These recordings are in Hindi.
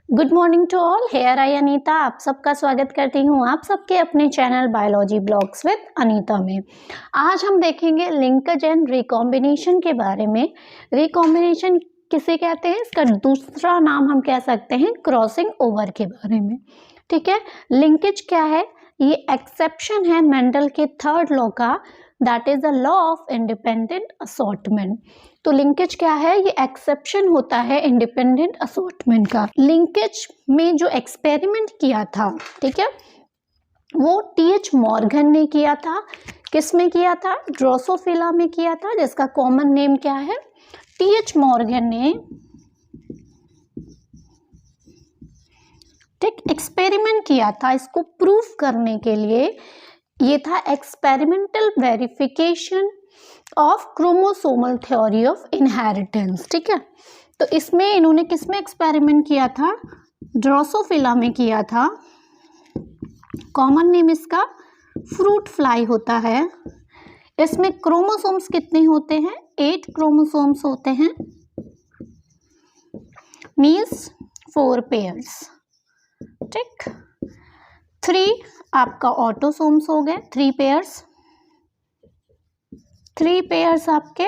Good morning to all. Here I Anita आप सबका स्वागत करती हूँ आप सबके अपने channel biology blogs with Anita में। आज हम देखेंगे लिंकेज एंड रिकॉम्बिनेशन के बारे में। रिकॉम्बिनेशन किसे कहते हैं, इसका दूसरा नाम हम कह सकते हैं क्रॉसिंग ओवर के बारे में। ठीक है, लिंकेज क्या है, ये एक्सेप्शन है मेंडल के थर्ड लॉ का, that is the law of independent assortment. तो लिंकेज क्या है, ये एक्सेप्शन होता है इंडिपेंडेंट असॉर्टमेंट का। लिंकेज में जो एक्सपेरिमेंट किया था, ठीक है, वो टीएच मॉर्गन ने किया था। किस में किया था, ड्रोसोफिला में किया था, जिसका कॉमन नेम क्या है, टीएच मॉर्गन ने ठीक एक्सपेरिमेंट किया था। इसको प्रूफ करने के लिए ये था experimental verification of chromosomal theory of inheritance. ठीक है, तो इसमें इन्होंने किस में एक्सपेरिमेंट किया था, ड्रोसोफिला में किया था। कॉमन नेम इसका फ्रूट फ्लाई होता है। इसमें क्रोमोसोम्स कितने होते हैं, 8 क्रोमोसोम्स होते हैं, मीन्स 4 पेयर्स। ठीक, 3 आपका ऑटोसोम्स हो गए, 3 पेयर्स आपके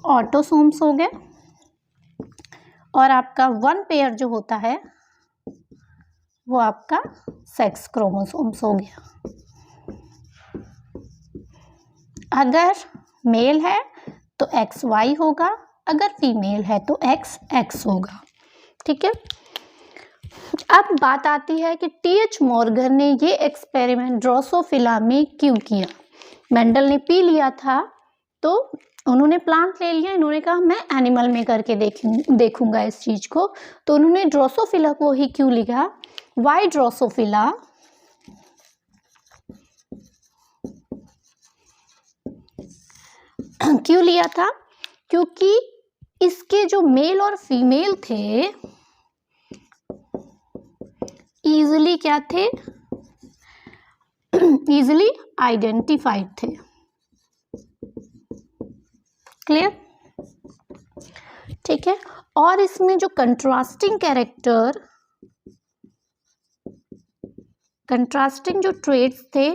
ऑटोसोम्स हो गए, और आपका 1 पेयर जो होता है वो आपका सेक्स क्रोमोसोम्स हो गया। अगर मेल है तो XY होगा, अगर फीमेल है तो XX होगा। ठीक है, अब बात आती है कि टीएच मॉर्गन ने ये एक्सपेरिमेंट ड्रोसोफिला में क्यों किया। मेंडल ने पी लिया था तो उन्होंने प्लांट ले लिया, इन्होंने कहा मैं एनिमल में करके देखूंगा इस चीज को, तो उन्होंने ड्रोसोफिला को ही क्यों लिखा, वाई ड्रोसोफिला, क्यों लिया था, क्योंकि इसके जो मेल और फीमेल थे इजिली क्या थे, इजिली आइडेंटिफाइड थे। क्लियर, ठीक है। और इसमें जो कंट्रास्टिंग जो ट्रेड्स थे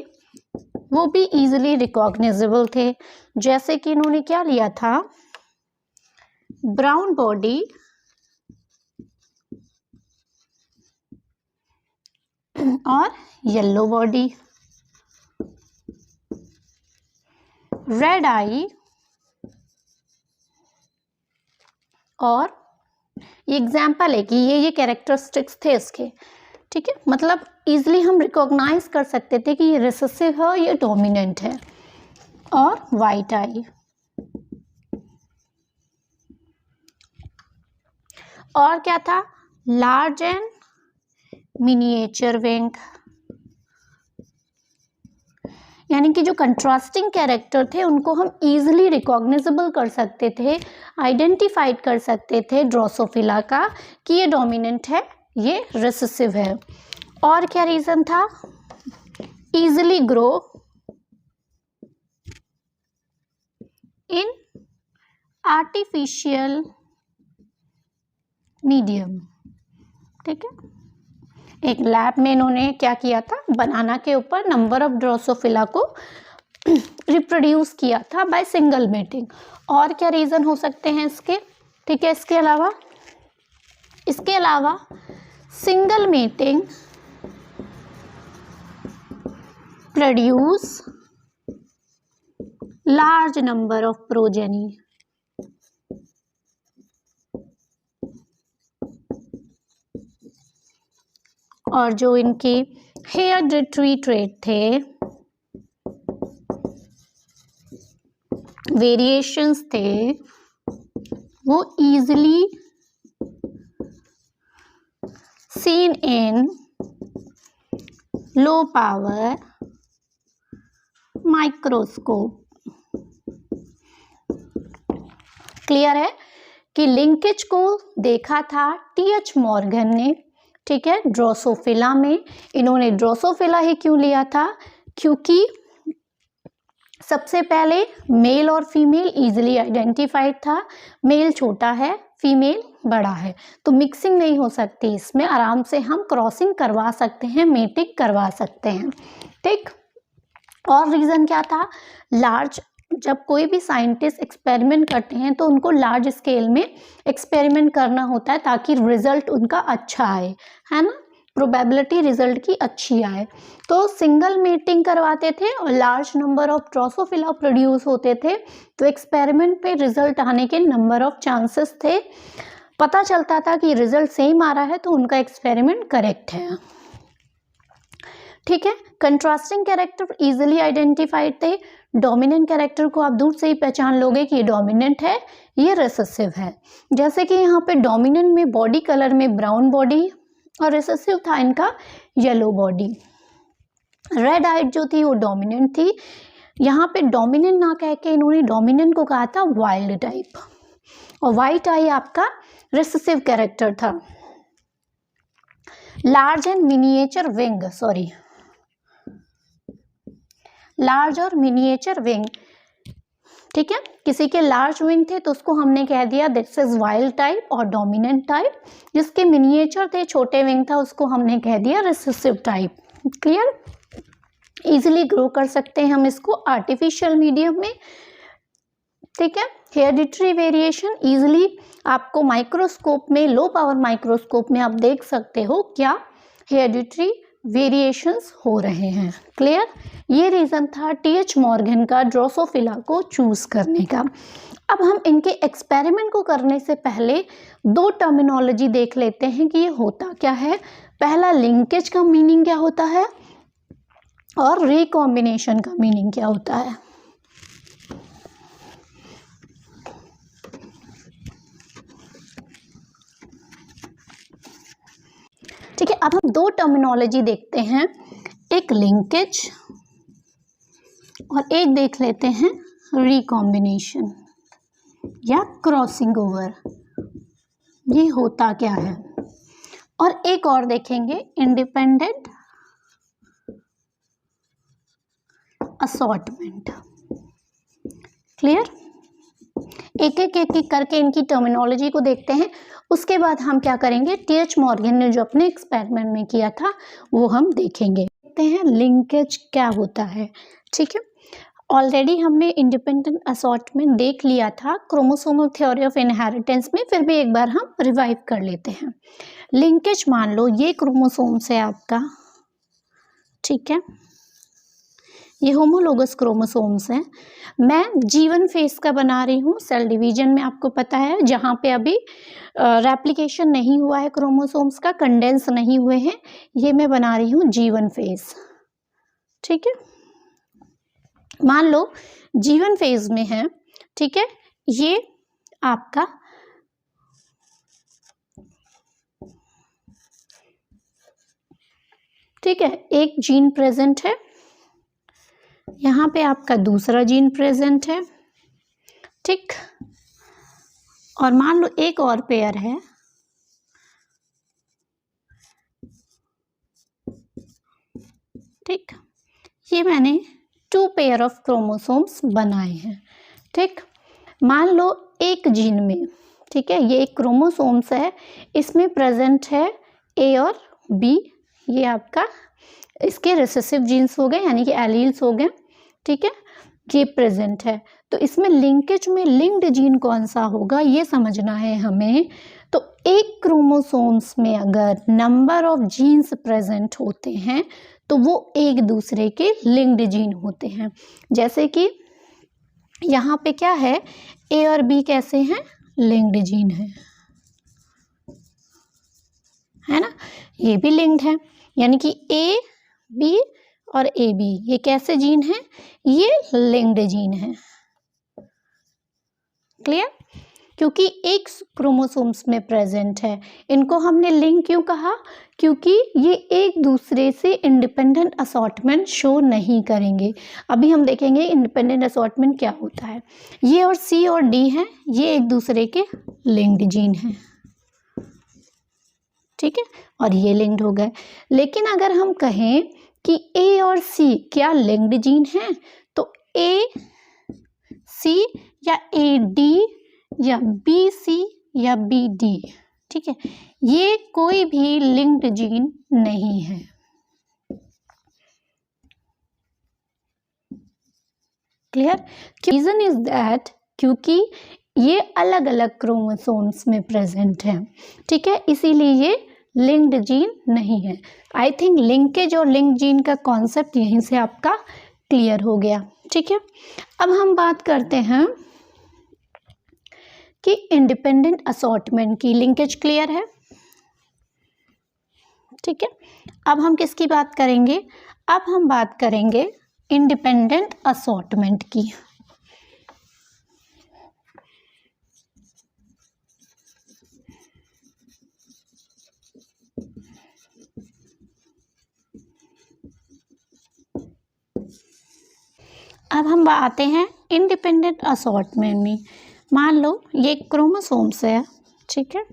वो भी इजिली रिकॉग्नाइजेबल थे। जैसे कि इन्होंने क्या लिया था, ब्राउन बॉडी और येलो बॉडी, रेड आई और ये एग्जाम्पल है कि ये कैरेक्टरिस्टिक्स थे इसके। ठीक है, मतलब इजिली हम रिकॉग्नाइज कर सकते थे कि ये रिसेसिव है, ये डोमिनेंट है। और वाइट आई, और क्या था, लार्ज एंड मिनिएचर विंग, यानी कि जो कंट्रास्टिंग कैरेक्टर थे उनको हम इजिली रिकॉग्नाइजेबल कर सकते थे, आइडेंटिफाइड कर सकते थे ड्रोसोफिला का कि ये डोमिनेंट है, ये रिसेसिव है। और क्या रीजन था, easily grow in artificial medium. ठीक है, एक लैब में इन्होंने क्या किया था, बनाना के ऊपर नंबर ऑफ ड्रोसोफिला को रिप्रोड्यूस किया था बाय सिंगल मेटिंग। और क्या रीजन हो सकते हैं इसके, ठीक है, इसके अलावा single mating produce large number of progeny. और जो इनके हेरिडिटरी ट्रेट थे, वेरिएशंस थे, वो easily seen in low power microscope. Clear है कि लिंकेज को देखा था टीएच मॉर्गन ने, ठीक है, ड्रोसोफिला में। इन्होंने ड्रोसोफिला ही क्यों लिया था, क्योंकि सबसे पहले मेल और फीमेल इजिली आइडेंटिफाइड था, मेल छोटा है, फीमेल बड़ा है, तो मिक्सिंग नहीं हो सकती इसमें, आराम से हम क्रॉसिंग करवा सकते हैं, मेटिंग करवा सकते हैं। ठीक, और रीज़न क्या था, लार्ज, जब कोई भी साइंटिस्ट एक्सपेरिमेंट करते हैं तो उनको लार्ज स्केल में एक्सपेरिमेंट करना होता है ताकि रिजल्ट उनका अच्छा आए, है ना, प्रोबेबिलिटी रिजल्ट की अच्छी आए। तो सिंगल मेटिंग करवाते थे और large number of Drosophila produce होते थे, तो एक्सपेरिमेंट पे रिजल्ट आने के नंबर ऑफ चांसेस थे, पता चलता था कि रिजल्ट सेम आ रहा है तो उनका एक्सपेरिमेंट करेक्ट है। ठीक है, कंट्रास्टिंग कैरेक्टर इजीली आइडेंटिफाइड थे, डोमिनेंट कैरेक्टर को आप दूर से ही पहचान लोगे कि ये डोमिनेंट है, ये रिसेसिव है। जैसे कि यहाँ पे डोमिनेंट में बॉडी कलर में ब्राउन बॉडी और रिसेसिव था इनका येलो बॉडी। रेड आइड जो थी वो डोमिनेंट थी, यहाँ पे डोमिनेंट ना कह के इन्होंने डोमिनेंट को कहा था वाइल्ड टाइप, और वाइट आई आपका रिसेसिव कैरेक्टर था। Large and miniature wing, sorry, large और मिनिएचर विंग, ठीक है, किसी के लार्ज विंग थे तो उसको हमने कह दिया दिस इज वाइल्ड टाइप और डोमिनेंट टाइप, जिसके मिनिएचर थे, छोटे विंग था, उसको हमने कह दिया recessive type. Clear, easily grow कर सकते हैं हम इसको आर्टिफिशियल मीडियम में। ठीक है, हेरिडिटरी वेरिएशन इजीली आपको माइक्रोस्कोप में, लो पावर माइक्रोस्कोप में आप देख सकते हो क्या हेरिडिटरी वेरिएशंस हो रहे हैं। क्लियर, ये रीज़न था टीएच मॉर्गन का ड्रोसोफिला को चूज करने का। अब हम इनके एक्सपेरिमेंट को करने से पहले दो टर्मिनोलॉजी देख लेते हैं कि ये होता क्या है। पहला, लिंकेज का मीनिंग क्या होता है और रिकॉम्बिनेशन का मीनिंग क्या होता है। ठीक है, अब हम दो टर्मिनोलॉजी देखते हैं, एक लिंकेज और एक देख लेते हैं रिकॉम्बिनेशन या क्रॉसिंग ओवर, ये होता क्या है, और एक और देखेंगे इंडिपेंडेंट असॉर्टमेंट। क्लियर, एक एक करके इनकी टर्मिनोलॉजी को देखते हैं, उसके बाद हम क्या करेंगे, टीएच मॉर्गन ने जो अपने एक्सपेरिमेंट में किया था वो हम देखेंगे। देखते हैं लिंकेज क्या होता है। ठीक है, ऑलरेडी हमने इंडिपेंडेंट असॉर्टमेंट देख लिया था क्रोमोसोमल थ्योरी ऑफ इनहेरिटेंस में, फिर भी एक बार हम रिवाइव कर लेते हैं। लिंकेज, मान लो ये क्रोमोसोम्स है आपका, ठीक है, ये होमोलोगस क्रोमोसोम्स हैं। मैं जीवन फेज का बना रही हूँ, सेल डिवीजन में आपको पता है जहाँ पे अभी रेप्लिकेशन नहीं हुआ है, क्रोमोसोम्स का कंडेंस नहीं हुए हैं, ये मैं बना रही हूँ जीवन फेज। ठीक है, मान लो जीवन फेज में है, ठीक है, ये आपका ठीक है, एक जीन प्रेजेंट है, यहाँ पे आपका दूसरा जीन प्रेजेंट है, ठीक, और मान लो एक और पेयर है, ठीक, ये मैंने 2 पेयर ऑफ क्रोमोसोम्स बनाए हैं। ठीक, मान लो एक जीन में, ठीक है, ये एक क्रोमोसोम्स है, इसमें प्रेजेंट है ए और बी, ये आपका इसके रिसेसिव जीन्स हो गए, यानी कि एलील्स हो गए। ठीक है, ये प्रेजेंट है, तो इसमें लिंकेज में लिंक्ड जीन कौन सा होगा ये समझना है हमें। तो एक क्रोमोसोम्स में अगर नंबर ऑफ जीन्स प्रेजेंट होते हैं तो वो एक दूसरे के लिंक्ड जीन होते हैं। जैसे कि यहाँ पे क्या है, ए और बी कैसे हैं, लिंक्ड जीन है ना, ये भी लिंक्ड है, यानी कि ए बी और ए बी ये कैसे जीन है, ये लिंक्ड जीन है। क्लियर, क्योंकि एक क्रोमोसोम्स में प्रेजेंट है, इनको हमने लिंक क्यों कहा, क्योंकि ये एक दूसरे से इंडिपेंडेंट असॉर्टमेंट शो नहीं करेंगे। अभी हम देखेंगे इंडिपेंडेंट असॉर्टमेंट क्या होता है। ये और सी और डी हैं, ये एक दूसरे के लिंक्ड जीन हैं, ठीक है, और ये लिंक्ड हो गए। लेकिन अगर हम कहें कि ए और सी क्या लिंक्ड जीन हैं, तो ए सी या ए डी या बी सी या बी डी, ठीक है, ये कोई भी लिंक्ड जीन नहीं है। क्लियर? रीजन इज दैट क्योंकि ये अलग अलग क्रोमोसोम्स में प्रेजेंट है, ठीक है, इसीलिए ये लिंक्ड जीन नहीं है। आई थिंक लिंकेज और लिंक्ड जीन का कॉन्सेप्ट यहीं से आपका क्लियर हो गया, ठीक है। अब हम बात करते हैं कि इंडिपेंडेंट असॉर्टमेंट की। लिंकेज क्लियर है, ठीक है। अब हम किसकी बात करेंगे? अब हम बात करेंगे इंडिपेंडेंट असॉर्टमेंट की। अब हम आते हैं इंडिपेंडेंट असॉर्टमेंट में। मान लो ये क्रोमोसोम्स है, ठीक है,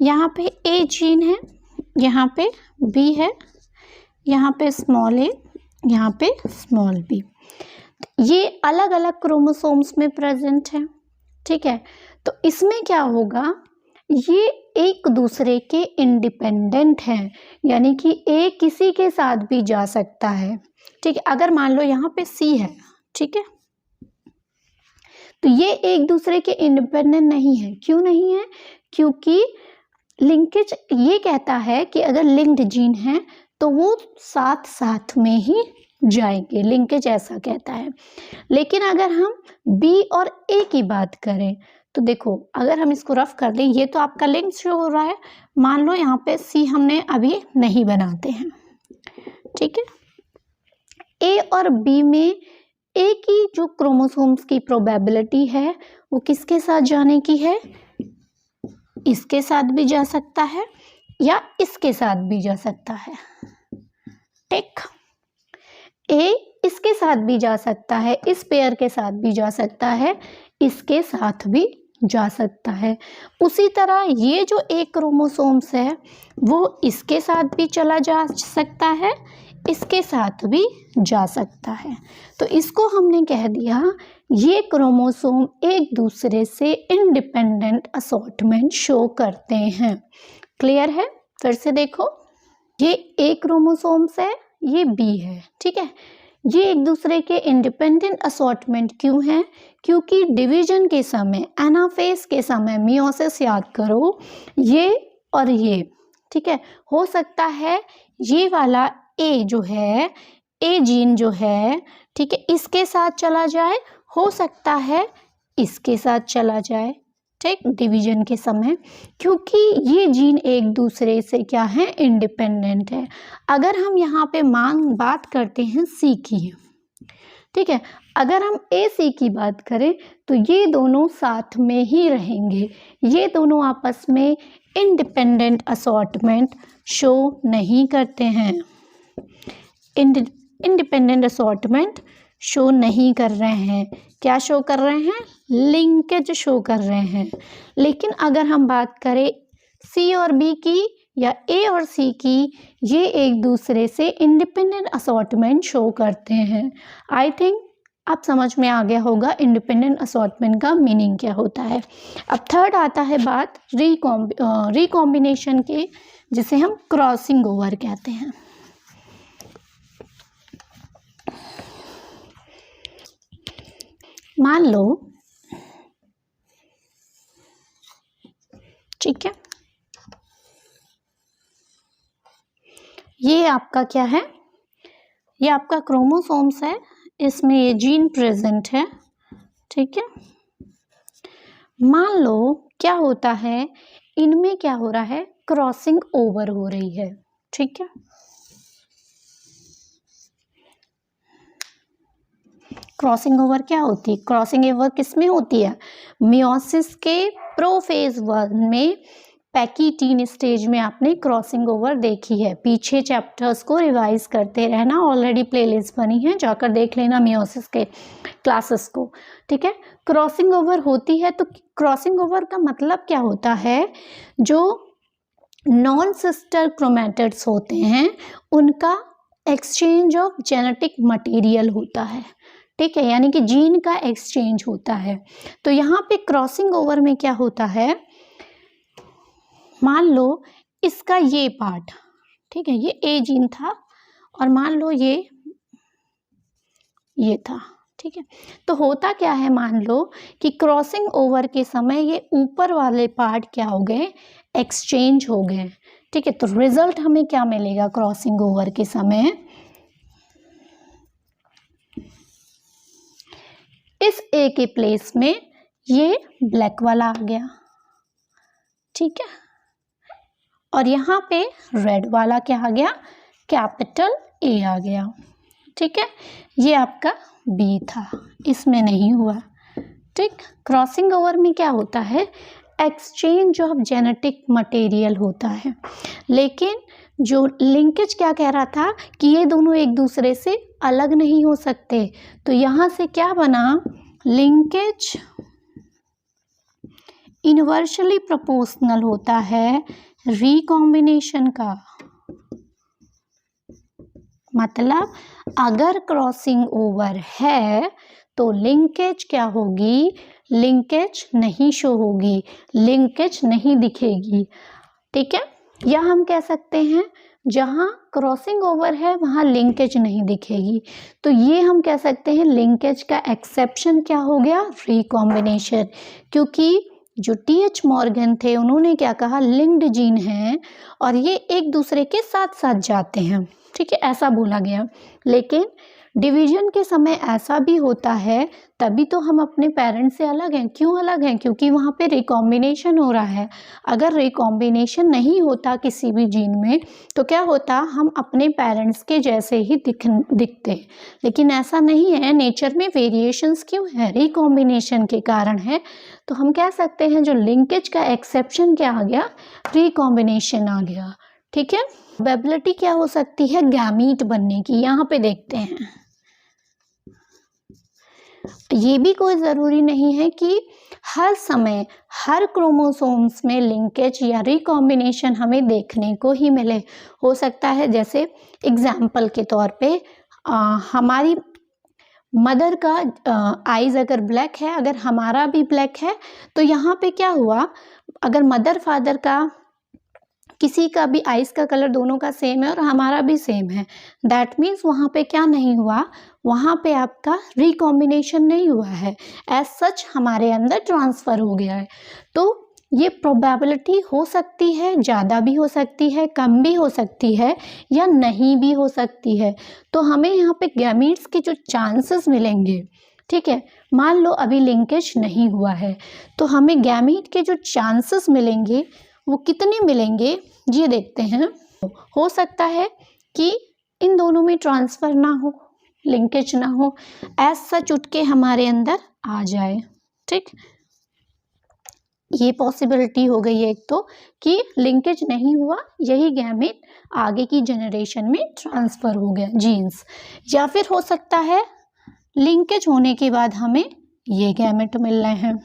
यहाँ पे ए जीन है, यहाँ पे बी है, यहाँ पे स्मॉल ए, यहाँ पे स्मॉल बी। ये अलग अलग क्रोमोसोम्स में प्रेजेंट है, ठीक है। तो इसमें क्या होगा, ये एक दूसरे के इंडिपेंडेंट हैं, यानी कि ए किसी के साथ भी जा सकता है, ठीक है। अगर मान लो यहाँ पे सी है, ठीक है, तो ये एक दूसरे के इंडिपेंडेंट नहीं है। क्यों नहीं है? क्योंकि लिंकेज ये कहता है कि अगर लिंक्ड जीन है तो वो साथ साथ में ही जाएंगे, लिंकेज ऐसा कहता है। लेकिन अगर हम बी और ए की बात करें तो देखो, अगर हम इसको रफ कर दें, ये तो आपका लिंक शो हो रहा है, मान लो यहाँ पे सी हमने अभी नहीं बनाते हैं, ठीक है। ए और बी में ए की जो क्रोमोसोम्स की प्रोबेबिलिटी है वो किसके साथ जाने की है? इसके साथ भी जा सकता है या इसके साथ भी जा सकता है, ठीक। ए इसके साथ भी जा सकता है, इस पेयर के साथ भी जा सकता है, इसके साथ भी जा सकता है। उसी तरह ये जो एक क्रोमोसोम्स है वो इसके साथ भी चला जा सकता है, इसके साथ भी जा सकता है। तो इसको हमने कह दिया ये क्रोमोसोम एक दूसरे से इंडिपेंडेंट असॉर्टमेंट शो करते हैं। क्लियर है? फिर से देखो, ये ए क्रोमोसोम्स है, ये बी है, ठीक है। ये एक दूसरे के इंडिपेंडेंट असॉर्टमेंट क्यों है? क्योंकि डिवीजन के समय, एनाफेज के समय, मियोसिस याद करो, ये और ये, ठीक है, हो सकता है ये वाला ए जो है, ए जीन जो है, ठीक है, इसके साथ चला जाए, हो सकता है इसके साथ चला जाए, ठीक, डिवीजन के समय, क्योंकि ये जीन एक दूसरे से क्या है? इंडिपेंडेंट है। अगर हम यहाँ पे बात करते हैं सी की, ठीक है, अगर हम ए सी की बात करें तो ये दोनों साथ में ही रहेंगे, ये दोनों आपस में इंडिपेंडेंट असॉर्टमेंट शो नहीं करते हैं, इंडिपेंडेंट असॉर्टमेंट शो नहीं कर रहे हैं। क्या शो कर रहे हैं? लिंकेज शो कर रहे हैं। लेकिन अगर हम बात करें सी और बी की या ए और सी की, ये एक दूसरे से इंडिपेंडेंट असॉर्टमेंट शो करते हैं। आई थिंक आप समझ में आ गया होगा इंडिपेंडेंट असॉर्टमेंट का मीनिंग क्या होता है। अब थर्ड आता है बात रिकॉम्बिनेशन के, जिसे हम क्रॉसिंग ओवर कहते हैं। मान लो, ठीक है, ये आपका क्या है? ये आपका क्रोमोसोम्स है, इसमें ये जीन प्रेजेंट है, ठीक है। मान लो क्या होता है, इनमें क्या हो रहा है? क्रॉसिंग ओवर हो रही है, ठीक है। क्रॉसिंग ओवर क्या होती है? क्रॉसिंग ओवर किस में होती है? मियोसिस के प्रोफेज 1 में पैकीटीन स्टेज में आपने क्रॉसिंग ओवर देखी है। पीछे चैप्टर्स को रिवाइज करते रहना, ऑलरेडी प्लेलिस्ट बनी है, जाकर देख लेना मियोसिस के क्लासेस को, ठीक है। क्रॉसिंग ओवर होती है, तो क्रॉसिंग ओवर का मतलब क्या होता है? जो नॉन सिस्टर क्रोमैटिड्स होते हैं उनका एक्सचेंज ऑफ जेनेटिक मटेरियल होता है, ठीक है, यानी कि जीन का एक्सचेंज होता है। तो यहाँ पे क्रॉसिंग ओवर में क्या होता है, मान लो इसका ये पार्ट, ठीक है, ये ए जीन था और मान लो ये था, ठीक है। तो होता क्या है, मान लो कि क्रॉसिंग ओवर के समय ये ऊपर वाले पार्ट क्या हो गए, एक्सचेंज हो गए, ठीक है। तो रिजल्ट हमें क्या मिलेगा क्रॉसिंग ओवर के समय, इस ए के प्लेस में ये ब्लैक वाला आ गया, ठीक है, और यहाँ पे रेड वाला क्या आ गया, कैपिटल ए आ गया, ठीक है। ये आपका बी था, इसमें नहीं हुआ, ठीक। क्रॉसिंग ओवर में क्या होता है, एक्सचेंज ऑफ जेनेटिक मटेरियल होता है, लेकिन जो लिंकेज क्या कह रहा था कि ये दोनों एक दूसरे से अलग नहीं हो सकते। तो यहाँ से क्या बना, लिंकेज इनवर्सली प्रोपोर्शनल होता है रिकॉम्बिनेशन का। मतलब अगर क्रॉसिंग ओवर है तो लिंकेज क्या होगी, लिंकेज नहीं शो होगी, लिंकेज नहीं दिखेगी, ठीक है। या हम कह सकते हैं जहाँ क्रॉसिंग ओवर है वहाँ लिंकेज नहीं दिखेगी, तो ये हम कह सकते हैं लिंकेज का एक्सेप्शन क्या हो गया, रिकॉम्बिनेशन। क्योंकि जो टी.एच. मॉर्गन थे उन्होंने क्या कहा, लिंक्ड जीन हैं और ये एक दूसरे के साथ साथ जाते हैं, ठीक है, ऐसा बोला गया। लेकिन डिवीजन के समय ऐसा भी होता है, तभी तो हम अपने पेरेंट्स से अलग हैं। क्यों अलग हैं, क्योंकि वहाँ पे रिकॉम्बिनेशन हो रहा है। अगर रिकॉम्बिनेशन नहीं होता किसी भी जीन में तो क्या होता, हम अपने पेरेंट्स के जैसे ही दिखते। लेकिन ऐसा नहीं है, नेचर में वेरिएशंस क्यों है, रिकॉम्बिनेशन के कारण है। तो हम कह सकते हैं जो लिंकेज का एक्सेप्शन क्या आ गया, रिकॉम्बिनेशन आ गया, ठीक है। प्रोबेबिलिटी क्या हो सकती है गैमीट बनने की, यहाँ पे देखते हैं। ये भी कोई ज़रूरी नहीं है कि हर समय हर क्रोमोसोम्स में लिंकेज या रिकॉम्बिनेशन हमें देखने को ही मिले। हो सकता है जैसे एग्जाम्पल के तौर पे हमारी मदर का आइज़ अगर ब्लैक है, अगर हमारा भी ब्लैक है, तो यहाँ पे क्या हुआ, अगर मदर फादर का किसी का भी आइज़ का कलर दोनों का सेम है और हमारा भी सेम है, दैट मीन्स वहाँ पे क्या नहीं हुआ, वहाँ पे आपका रिकॉम्बिनेशन नहीं हुआ है, एज सच हमारे अंदर ट्रांसफ़र हो गया है। तो ये प्रोबेबिलिटी हो सकती है, ज़्यादा भी हो सकती है, कम भी हो सकती है, या नहीं भी हो सकती है। तो हमें यहाँ पे गैमीट्स के जो चांसेस मिलेंगे, ठीक है, मान लो अभी लिंकेज नहीं हुआ है, तो हमें गैमीट के जो चांसेस मिलेंगे वो कितने मिलेंगे, ये देखते हैं। हो सकता है कि इन दोनों में ट्रांसफ़र ना हो, लिंकेज ना हो, एज सच उठ के हमारे अंदर आ जाए, ठीक। ये पॉसिबिलिटी हो गई है एक तो कि लिंकेज नहीं हुआ, यही गैमेट आगे की जनरेशन में ट्रांसफ़र हो गया जीन्स। या फिर हो सकता है लिंकेज होने के बाद हमें ये गैमेट मिल रहे हैं,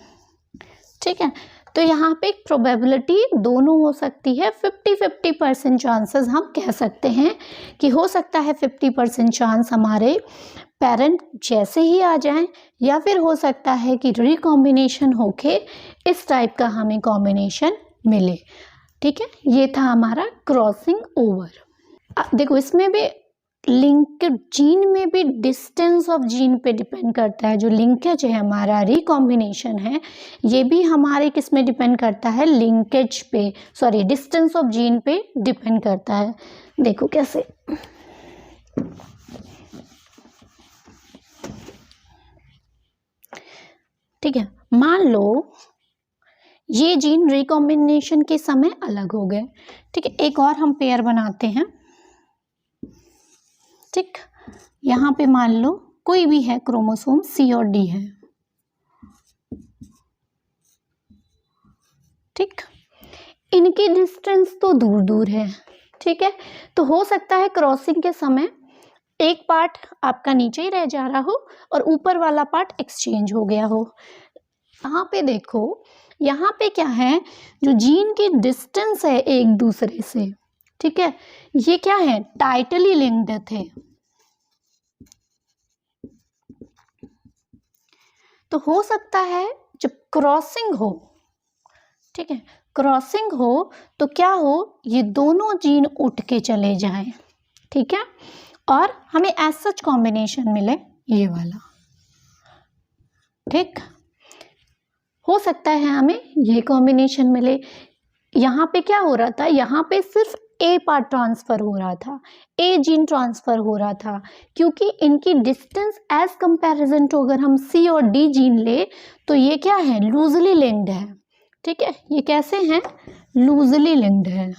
ठीक है। तो यहाँ पे प्रोबेबिलिटी दोनों हो सकती है, 50-50% चांसेस हम कह सकते हैं कि हो सकता है 50% चांस हमारे पेरेंट जैसे ही आ जाएं, या फिर हो सकता है कि रिकॉम्बिनेशन होके इस टाइप का हमें कॉम्बिनेशन मिले, ठीक है। ये था हमारा क्रॉसिंग ओवर। देखो इसमें भी लिंक्ड जीन में भी डिस्टेंस ऑफ जीन पे डिपेंड करता है। जो लिंकेज है हमारा, रिकॉम्बिनेशन है, ये भी हमारे किस में डिपेंड करता है, लिंकेज पे, सॉरी डिस्टेंस ऑफ जीन पे डिपेंड करता है। देखो कैसे, ठीक है, मान लो ये जीन रिकॉम्बिनेशन के समय अलग हो गए, ठीक है। एक और हम पेयर बनाते हैं, ठीक। यहाँ पे मान लो कोई भी है क्रोमोसोम सी और डी है, ठीक। इनकी डिस्टेंस तो दूर दूर है, ठीक है। तो हो सकता है क्रॉसिंग के समय एक पार्ट आपका नीचे ही रह जा रहा हो और ऊपर वाला पार्ट एक्सचेंज हो गया हो। यहाँ पे देखो, यहाँ पे क्या है, जो जीन की डिस्टेंस है एक दूसरे से, ठीक है, ये क्या है, टाइटली लिंक्ड थे, तो हो सकता है जब क्रॉसिंग हो, ठीक है, क्रॉसिंग हो तो क्या हो, ये दोनों जीन उठ के चले जाएं, ठीक है, और हमें एज सच कॉम्बिनेशन मिले ये वाला, ठीक। हो सकता है हमें ये कॉम्बिनेशन मिले। यहाँ पे क्या हो रहा था, यहाँ पे सिर्फ ए पार्ट ट्रांसफर हो रहा था, ए जीन ट्रांसफर हो रहा था, क्योंकि इनकी डिस्टेंस एज कंपैरिजन टू अगर हम सी और डी जीन ले तो ये क्या है, लूजली लिंक्ड है, ठीक है, ये कैसे हैं, लूजली लिंक्ड है,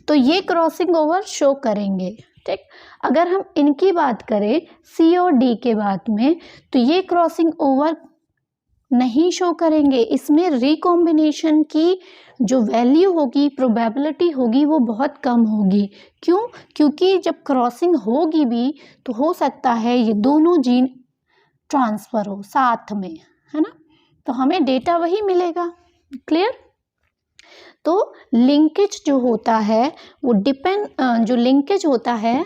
तो ये क्रॉसिंग ओवर शो करेंगे, ठीक। अगर हम इनकी बात करें सी और डी के बात में, तो ये क्रॉसिंग ओवर नहीं शो करेंगे, इसमें रिकॉम्बिनेशन की जो वैल्यू होगी, प्रोबेबिलिटी होगी, वो बहुत कम होगी। क्यों? क्योंकि जब क्रॉसिंग होगी भी तो हो सकता है ये दोनों जीन ट्रांसफर हो साथ में, है ना, तो हमें डेटा वही मिलेगा। क्लियर? तो लिंकेज जो होता है वो जो लिंकेज होता है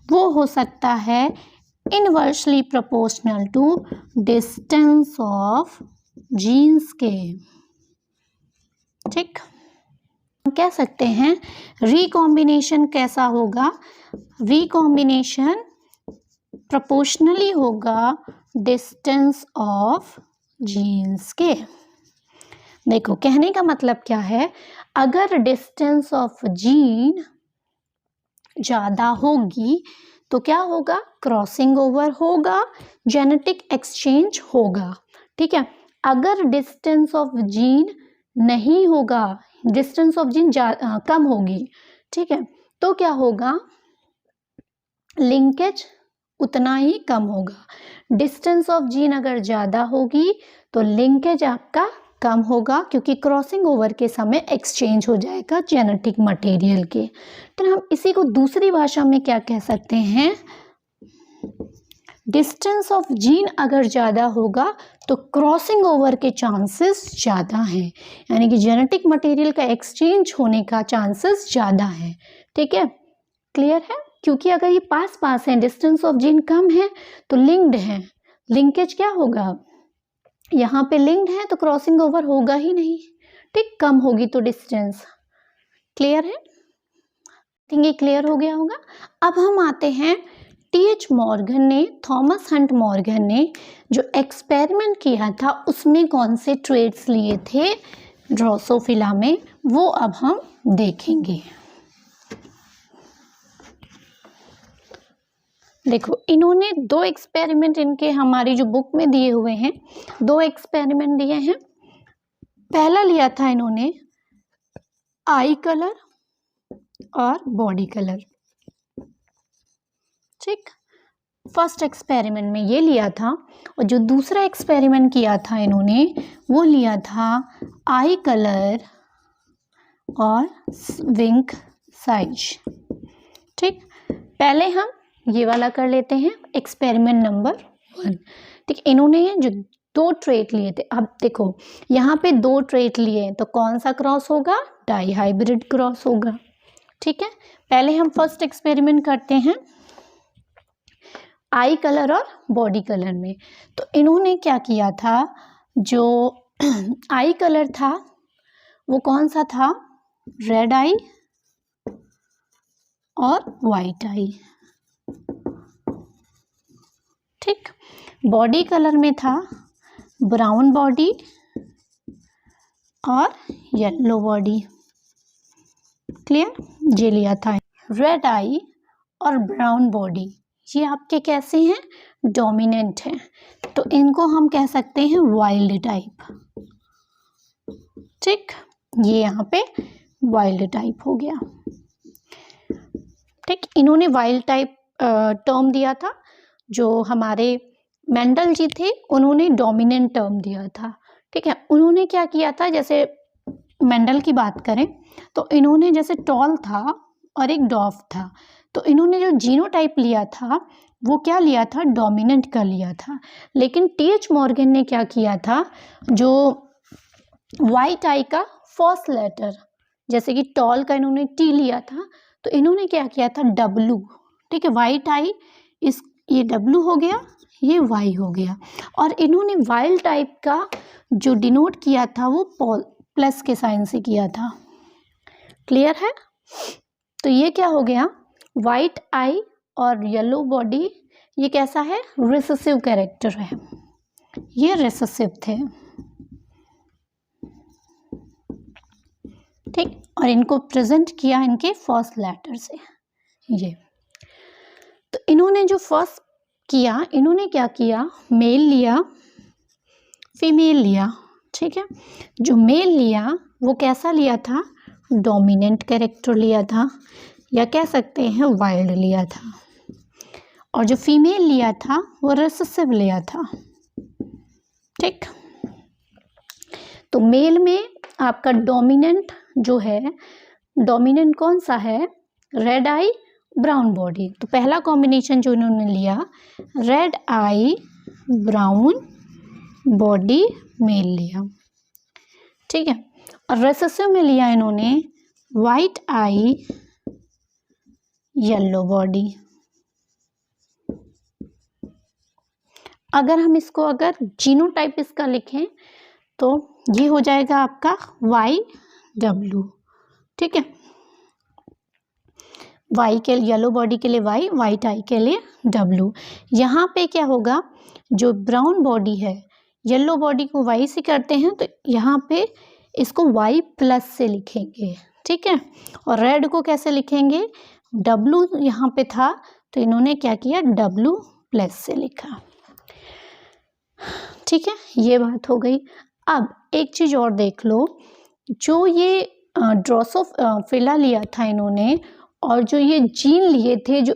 वो हो सकता है inversely proportional to distance of genes के, ठीक। हम कह सकते हैं रिकॉम्बिनेशन कैसा होगा, रिकॉम्बिनेशन प्रोपोर्शनली होगा डिस्टेंस ऑफ जीन्स के। देखो कहने का मतलब क्या है, अगर डिस्टेंस ऑफ जीन ज़्यादा होगी तो क्या होगा, क्रॉसिंग ओवर होगा, जेनेटिक एक्सचेंज होगा, ठीक है। अगर डिस्टेंस ऑफ जीन नहीं होगा, डिस्टेंस ऑफ जीन कम होगी, ठीक है, तो क्या होगा, लिंकेज उतना ही कम होगा। डिस्टेंस ऑफ जीन अगर ज़्यादा होगी तो लिंकेज आपका कम होगा, क्योंकि क्रॉसिंग ओवर के समय एक्सचेंज हो जाएगा जेनेटिक मटेरियल के। तो हम इसी को दूसरी भाषा में क्या कह सकते हैं, डिस्टेंस ऑफ जीन अगर ज़्यादा होगा तो क्रॉसिंग ओवर के चांसेस ज़्यादा हैं, यानी कि जेनेटिक मटेरियल का एक्सचेंज होने का चांसेस ज़्यादा है, ठीक है। क्लियर है? क्योंकि अगर ये पास पास हैं, डिस्टेंस ऑफ जीन कम है तो लिंक्ड है, लिंकेज क्या होगा, यहाँ पे लिंक्ड है तो क्रॉसिंग ओवर होगा ही नहीं, ठीक, कम होगी तो डिस्टेंस। क्लियर है? थिंक ये क्लियर हो गया होगा। अब हम आते हैं टी.एच. मॉर्गन ने, थॉमस हंट मॉर्गन ने जो एक्सपेरिमेंट किया था उसमें कौन से ट्रेट्स लिए थे ड्रोसोफिला में, वो अब हम देखेंगे। देखो इन्होंने दो एक्सपेरिमेंट इनके हमारी जो बुक में दिए हुए हैं, दो एक्सपेरिमेंट दिए हैं। पहला लिया था इन्होंने आई कलर और बॉडी कलर, ठीक, फर्स्ट एक्सपेरिमेंट में ये लिया था। और जो दूसरा एक्सपेरिमेंट किया था इन्होंने वो लिया था आई कलर और विंग साइज, ठीक। पहले हम ये वाला कर लेते हैं, एक्सपेरिमेंट नंबर 1, ठीक। इन्होंने जो दो ट्रेट लिए थे, अब देखो यहाँ पे दो ट्रेट लिए तो कौन सा क्रॉस होगा, डाई हाइब्रिड क्रॉस होगा, ठीक है। पहले हम फर्स्ट एक्सपेरिमेंट करते हैं आई कलर और बॉडी कलर में। तो इन्होंने क्या किया था, जो आई कलर था वो कौन सा था, रेड आई और वाइट आई, ठीक। बॉडी कलर में था ब्राउन बॉडी और येलो बॉडी। क्लियर? ये लिया था रेड आई और ब्राउन बॉडी, ये आपके कैसे हैं, डोमिनेंट हैं, तो इनको हम कह सकते हैं वाइल्ड टाइप, ठीक। ये यहाँ पे वाइल्ड टाइप हो गया, ठीक। इन्होंने वाइल्ड टाइप टर्म दिया था, जो हमारे मेंडल जी थे उन्होंने डोमिनेंट टर्म दिया था, ठीक है। उन्होंने क्या किया था, जैसे मेंडल की बात करें तो इन्होंने जैसे टॉल था और एक डॉफ था, तो इन्होंने जो जीनोटाइप लिया था वो क्या लिया था, डोमिनेंट का लिया था। लेकिन टी.एच. मॉर्गन ने क्या किया था, जो वाइट आई का फर्स्ट लेटर, जैसे कि टॉल का इन्होंने टी लिया था तो इन्होंने क्या किया था, डब्लू, ठीक है। वाइट आई इस ये W हो गया, ये Y हो गया। और इन्होंने वाइल्ड टाइप का जो डिनोट किया था वो प्लस के साइन से किया था। क्लियर है? तो ये क्या हो गया, वाइट आई और येलो बॉडी, ये कैसा है, रिसेसिव कैरेक्टर है, ये रिसेसिव थे। ठीक, और इनको प्रेजेंट किया इनके फर्स्ट लेटर से। ये तो इन्होंने जो फर्स्ट किया, इन्होंने क्या किया, मेल लिया, फीमेल लिया। ठीक है, जो मेल लिया वो कैसा लिया था, डोमिनेंट कैरेक्टर लिया था, या कह सकते हैं वाइल्ड लिया था। और जो फीमेल लिया था वो रिसेसिव लिया था। ठीक, तो मेल में आपका डोमिनेंट जो है, डोमिनेंट कौन सा है, रेड आई ब्राउन बॉडी। तो पहला कॉम्बिनेशन जो इन्होंने लिया, रेड आई ब्राउन बॉडी मेल लिया। ठीक है, और रिसेसिव में लिया इन्होंने वाइट आई येलो बॉडी। अगर हम इसको अगर जीनोटाइप इसका लिखें तो ये हो जाएगा आपका YW। ठीक है, वाई के येलो बॉडी के लिए Y, वाइट आई के लिए W। यहाँ पे क्या होगा, जो ब्राउन बॉडी है, येलो बॉडी को Y से करते हैं तो यहाँ पे इसको Y प्लस से लिखेंगे। ठीक है, और रेड को कैसे लिखेंगे, W यहाँ पे था तो इन्होंने क्या किया, W प्लस से लिखा। ठीक है, ये बात हो गई। अब एक चीज और देख लो, जो ये ड्रोसोफिला लिया था इन्होंने, और जो ये जीन लिए थे, जो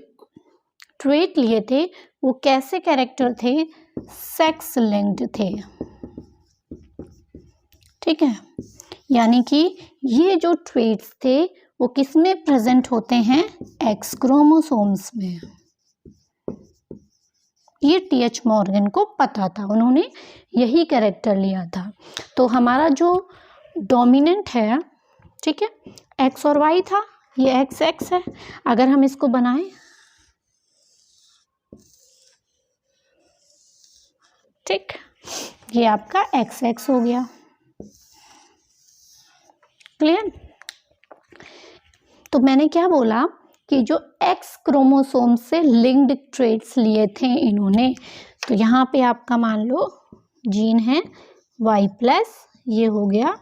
ट्रेट लिए थे, वो कैसे कैरेक्टर थे, सेक्स लिंक्ड थे। ठीक है, यानी कि ये जो ट्रेट्स थे वो किस में प्रेजेंट होते हैं, एक्स क्रोमोसोम्स में। ये TH मॉर्गन को पता था, उन्होंने यही कैरेक्टर लिया था। तो हमारा जो डोमिनेंट है, ठीक है, एक्स और वाई था, ये एक्स एक्स है। अगर हम इसको बनाएं, ठीक, ये आपका एक्स एक्स हो गया। क्लियर? तो मैंने क्या बोला कि जो एक्स क्रोमोसोम से लिंक्ड ट्रेट्स लिए थे इन्होंने, तो यहाँ पे आपका मान लो जीन है Y प्लस, ये हो गया,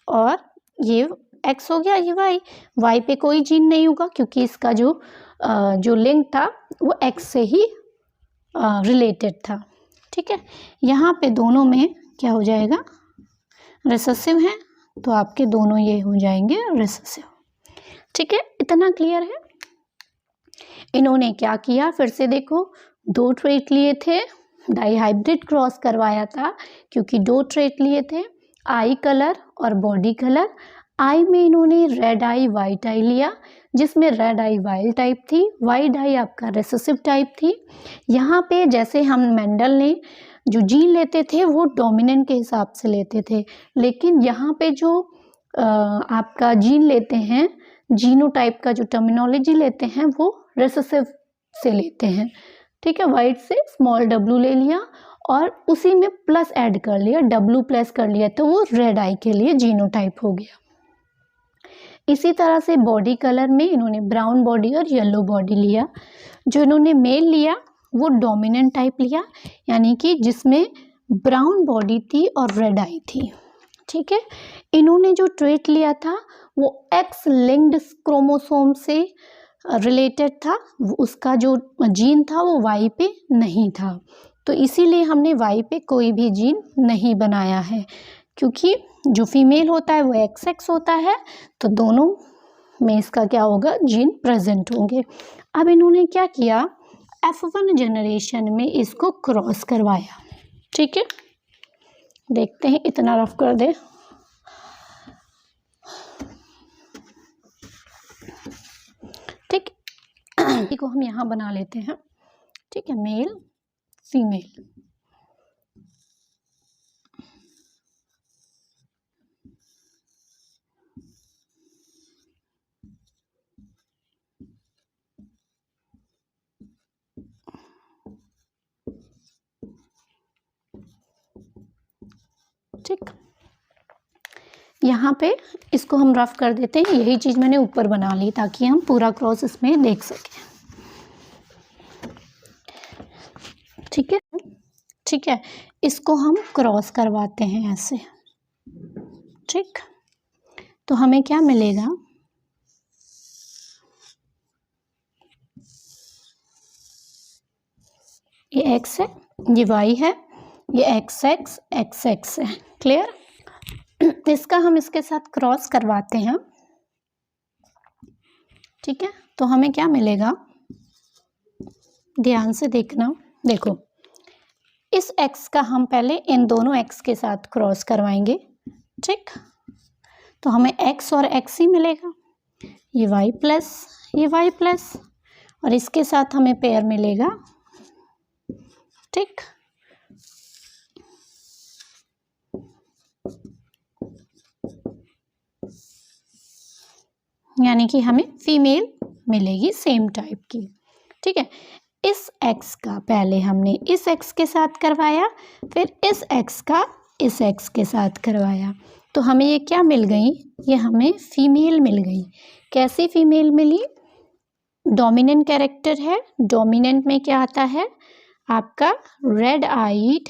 और ये X हो गया, ये Y पे कोई जीन नहीं होगा क्योंकि इसका जो लिंक था वो X से ही रिलेटेड था। ठीक है, यहाँ पे दोनों में क्या हो जाएगा, रिसेसिव है, तो आपके दोनों ये हो जाएंगे रिसेसिव। ठीक है, इतना क्लियर है। इन्होंने क्या किया, फिर से देखो, दो ट्रेट लिए थे, डाईहाइब्रिड क्रॉस करवाया था, क्योंकि दो ट्रेट लिए थे, आई कलर और बॉडी कलर। आई में इन्होंने रेड आई वाइट आई लिया, जिसमें रेड आई वाइल्ड टाइप थी, वाइट आई आपका रिसेसिव टाइप थी। यहाँ पे जैसे हम मेंडल ने जो जीन लेते थे वो डोमिनेंट के हिसाब से लेते थे, लेकिन यहाँ पे जो आपका जीन लेते हैं, जीनोटाइप का जो टर्मिनोलॉजी लेते हैं वो रिसेसिव से लेते हैं। ठीक है, वाइट से स्मॉल w ले लिया और उसी में प्लस ऐड कर लिया, W प्लस कर लिया, तो वो रेड आई के लिए जीनोटाइप हो गया। इसी तरह से बॉडी कलर में इन्होंने ब्राउन बॉडी और येलो बॉडी लिया। जो इन्होंने मेल लिया वो डोमिनेंट टाइप लिया, यानी कि जिसमें ब्राउन बॉडी थी और रेड आई थी। ठीक है, इन्होंने जो ट्रेट लिया था वो एक्स लिंक्ड क्रोमोसोम से रिलेटेड था, उसका जो जीन था वो वाई पे नहीं था, तो इसीलिए हमने वाई पे कोई भी जीन नहीं बनाया है, क्योंकि जो फीमेल होता है वो एक्स एक्स होता है, तो दोनों में इसका क्या होगा, जीन प्रेजेंट होंगे। अब इन्होंने क्या किया, F1 जनरेशन में इसको क्रॉस करवाया। ठीक है, देखते हैं, इतना रफ कर दे। ठीक, को हम यहाँ बना लेते हैं। ठीक है, मेल फीमेल। ठीक, यहाँ पे इसको हम रफ कर देते हैं। यही चीज़ मैंने ऊपर बना ली ताकि हम पूरा क्रॉस इसमें देख सकें। ठीक है, ठीक है, इसको हम क्रॉस करवाते हैं ऐसे। ठीक, तो हमें क्या मिलेगा, ये x है, ये y है, ये x है। क्लियर? इसका हम इसके साथ क्रॉस करवाते हैं। ठीक है, तो हमें क्या मिलेगा, ध्यान से देखना। देखो, इस x का हम पहले इन दोनों x के साथ क्रॉस करवाएंगे। ठीक, तो हमें x और x ही मिलेगा। ये y प्लस और इसके साथ हमें पेयर मिलेगा। ठीक, यानी कि हमें फीमेल मिलेगी सेम टाइप की। ठीक है, इस x का पहले हमने इस x के साथ करवाया, फिर इस x का इस x के साथ करवाया, तो हमें ये क्या मिल गई, ये हमें फीमेल मिल गई। कैसी फीमेल मिली, डोमिनेंट कैरेक्टर है। डोमिनेंट में क्या आता है आपका, रेड आइड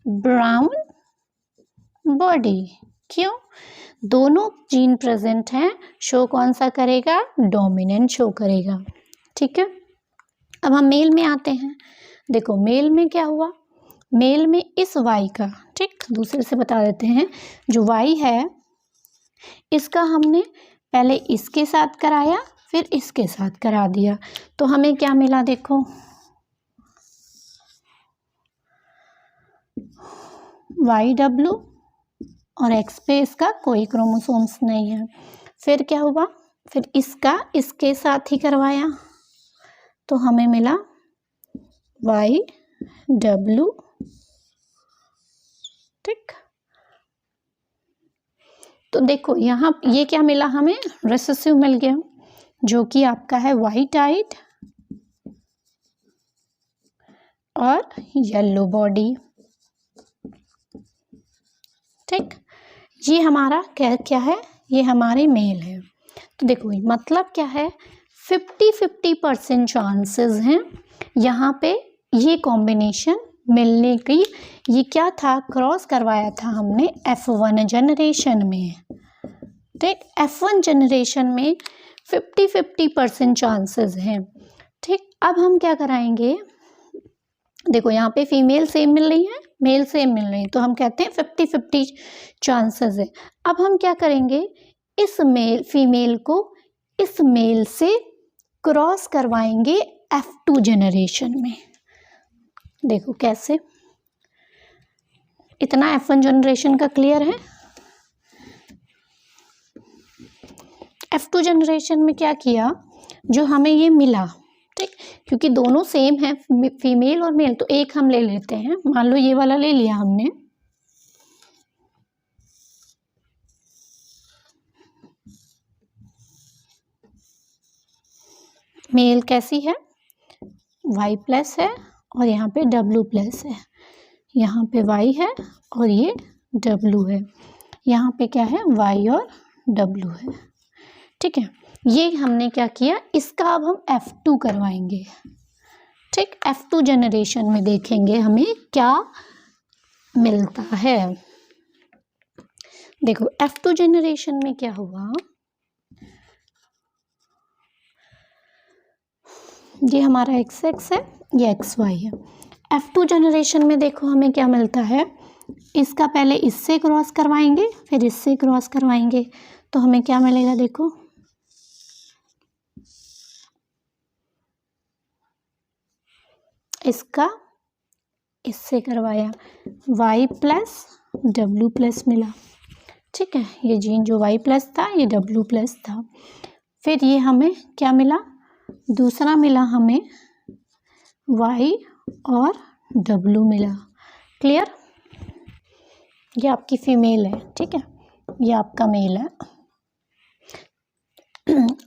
ब्राउन बॉडी। क्यों, दोनों जीन प्रेजेंट हैं, शो कौन सा करेगा, डोमिनेंट शो करेगा। ठीक है, अब हम मेल में आते हैं। देखो मेल में क्या हुआ, मेल में इस y का, ठीक, दूसरे से बता देते हैं, जो y है इसका हमने पहले इसके साथ कराया, फिर इसके साथ करा दिया, तो हमें क्या मिला, देखो YW और X पे इसका कोई क्रोमोसोम्स नहीं है। फिर क्या हुआ, फिर इसका इसके साथ ही करवाया, तो हमें मिला YW। ठीक, तो देखो यहाँ ये क्या मिला, हमें रिसेसिव मिल गया, जो कि आपका है वाइट आइड और येलो बॉडी। ठीक, ये हमारा क्या है, ये हमारे मेल है। तो देखो मतलब क्या है, 50-50% चांसेस हैं यहाँ पे ये कॉम्बिनेशन मिलने की। ये क्या था, क्रॉस करवाया था हमने F1 जनरेशन में। ठीक, F1 जनरेशन में 50-50% चांसेस हैं। ठीक, अब हम क्या कराएंगे, देखो यहाँ पे फीमेल सेम मिल रही है, मेल सेम मिल रही है, तो हम कहते हैं 50-50 चांसेस है। अब हम क्या करेंगे, इस फीमेल को इस मेल से क्रॉस करवाएंगे F2 जनरेशन में। देखो कैसे, इतना F1 जनरेशन का क्लियर है। F2 जनरेशन में क्या किया, जो हमें ये मिला, ठीक, क्योंकि दोनों सेम है फीमेल और मेल, तो एक हम ले लेते हैं। मान लो ये वाला ले लिया हमने, मेल कैसी है, Y प्लस है और यहाँ पे W प्लस है, यहाँ पे Y है और ये W है, यहाँ पे क्या है, Y और W है। ठीक है, ये हमने क्या किया, इसका अब हम F2 करवाएंगे। ठीक, F2 जनरेशन में देखेंगे हमें क्या मिलता है। देखो F2 जनरेशन में क्या हुआ, ये हमारा XX है, ये XY है। F2 जनरेशन में देखो हमें क्या मिलता है, इसका पहले इससे क्रॉस करवाएंगे, फिर इससे क्रॉस करवाएंगे, तो हमें क्या मिलेगा, देखो इसका इससे करवाया, Y प्लस W प्लस मिला। ठीक है, ये जीन जो Y प्लस था ये W प्लस था। फिर ये हमें क्या मिला, दूसरा मिला हमें Y और W मिला। क्लियर, ये आपकी फीमेल है। ठीक है, ये आपका मेल है।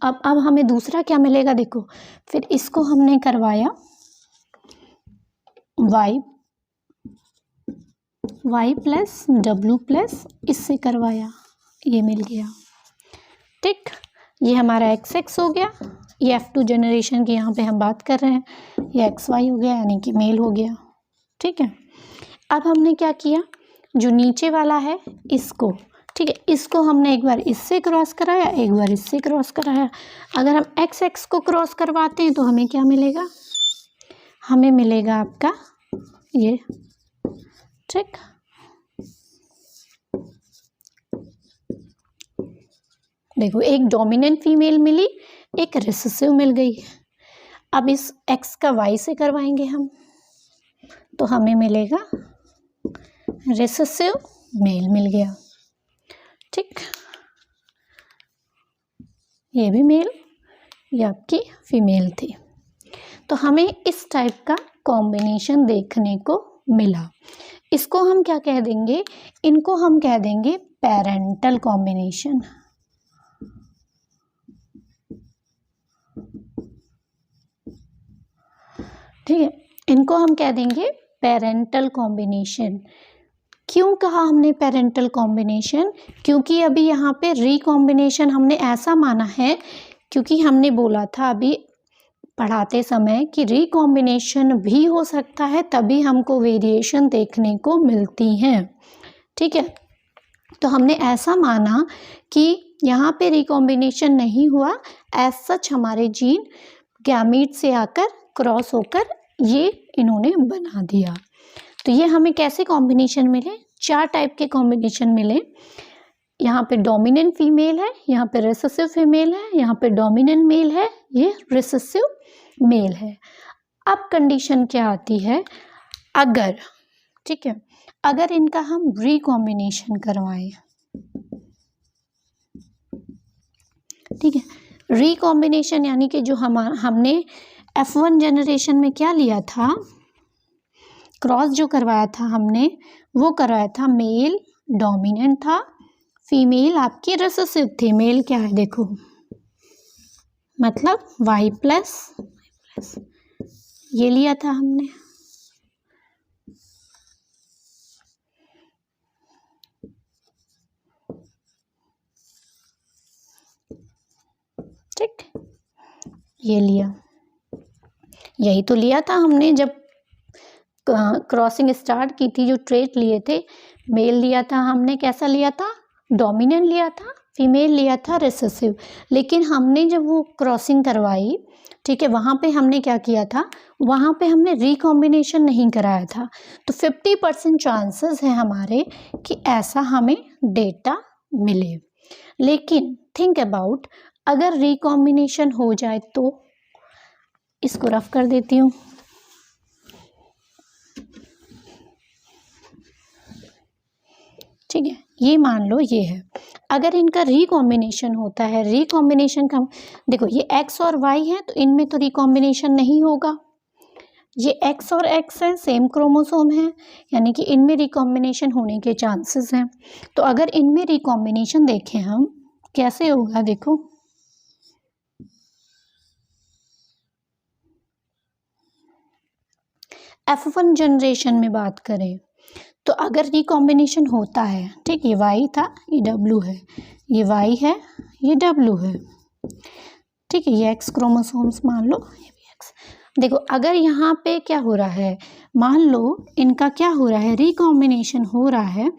अब हमें दूसरा क्या मिलेगा, देखो फिर इसको हमने करवाया Y Y plus W plus इससे करवाया, ये मिल गया। ठीक, ये हमारा एक्स एक्स हो गया, ये F2 जनरेशन की यहाँ पे हम बात कर रहे हैं, ये एक्स वाई हो गया यानी कि मेल हो गया। ठीक है, अब हमने क्या किया, जो नीचे वाला है इसको, ठीक है, इसको हमने एक बार इससे क्रॉस कराया, एक बार इससे क्रॉस कराया। अगर हम एक्स एक्स को क्रॉस करवाते हैं तो हमें क्या मिलेगा, हमें मिलेगा आपका ये। ठीक, देखो एक डोमिनेंट फीमेल मिली, एक रिसेसिव मिल गई। अब इस एक्स का वाई से करवाएंगे हम, तो हमें मिलेगा रिसेसिव मेल मिल गया। ठीक, ये भी मेल, ये आपकी फीमेल थी। तो हमें इस टाइप का कॉम्बिनेशन देखने को मिला। इसको हम क्या कह देंगे, इनको हम कह देंगे पेरेंटल कॉम्बिनेशन। ठीक है, इनको हम कह देंगे पेरेंटल कॉम्बिनेशन। क्यों कहा हमने पेरेंटल कॉम्बिनेशन, क्योंकि अभी यहाँ पे रिकॉम्बिनेशन हमने ऐसा माना है, क्योंकि हमने बोला था अभी पढ़ाते समय कि रिकॉम्बिनेशन भी हो सकता है, तभी हमको वेरिएशन देखने को मिलती हैं। ठीक है, तो हमने ऐसा माना कि यहाँ पे रिकॉम्बिनेशन नहीं हुआ, एज सच हमारे जीन गैमीट से आकर क्रॉस होकर ये इन्होंने बना दिया। तो ये हमें कैसे कॉम्बिनेशन मिले, 4 टाइप के कॉम्बिनेशन मिले। यहाँ पे डोमिनेंट फीमेल है, यहाँ पे रिसेसिव फीमेल है, यहाँ पे डोमिनेंट मेल है, ये रिसेसिव मेल है। अब कंडीशन क्या आती है, अगर, ठीक है, अगर इनका हम रिकॉम्बिनेशन करवाएं, ठीक है, रिकॉम्बिनेशन यानी कि जो हमने F1 जनरेशन में क्या लिया था, क्रॉस जो करवाया था हमने, वो करवाया था मेल डोमिनेंट था, फीमेल आपकी रिसेसिव थी। मेल क्या है देखो, मतलब Y प्लस ये लिया था हमने। ठीक, ये लिया, यही तो लिया था हमने जब क्रॉसिंग स्टार्ट की थी, जो ट्रेट लिए थे, मेल लिया था हमने, कैसा लिया था, डोमिनेंट लिया था, फीमेल लिया था रिसेसिव। लेकिन हमने जब वो क्रॉसिंग करवाई, ठीक है, वहाँ पे हमने क्या किया था, वहाँ पे हमने रिकॉम्बिनेशन नहीं कराया था। तो 50% चांसेस है हमारे कि ऐसा हमें डेटा मिले। लेकिन थिंक अबाउट, अगर रिकॉम्बिनेशन हो जाए तो, इसको रफ कर देती हूँ। ठीक है, ये मान लो ये है, अगर इनका रिकॉम्बिनेशन होता है, रिकॉम्बिनेशन का देखो, ये एक्स और वाई है तो इनमें तो रिकॉम्बिनेशन नहीं होगा। ये एक्स और एक्स है, सेम क्रोमोसोम है, यानी कि इनमें रिकॉम्बिनेशन होने के चांसेस हैं। तो अगर इनमें रिकॉम्बिनेशन देखें हम, कैसे होगा देखो, F1 जनरेशन में बात करें तो अगर रिकॉम्बिनेशन होता है, ठीक, ये Y था, ये W है, ये Y है, ये W है, ठीक है, ये X क्रोमोसोम्स मान लो, ये भी X। देखो अगर यहाँ पे क्या हो रहा है, मान लो इनका क्या हो रहा है, रिकॉम्बिनेशन हो रहा है,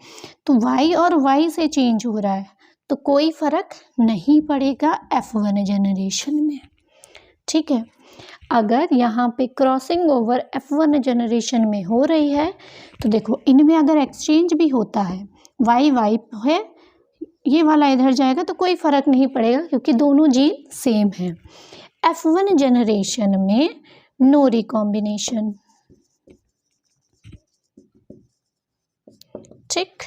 तो Y और Y से चेंज हो रहा है, तो कोई फर्क नहीं पड़ेगा F1 जनरेशन में। ठीक है, अगर यहाँ पे क्रॉसिंग ओवर F1 जनरेशन में हो रही है तो देखो इनमें अगर एक्सचेंज भी होता है, Y Y है, ये वाला इधर जाएगा तो कोई फर्क नहीं पड़ेगा क्योंकि दोनों जीन सेम है। F1 जनरेशन में नो रिकॉम्बिनेशन। ठीक,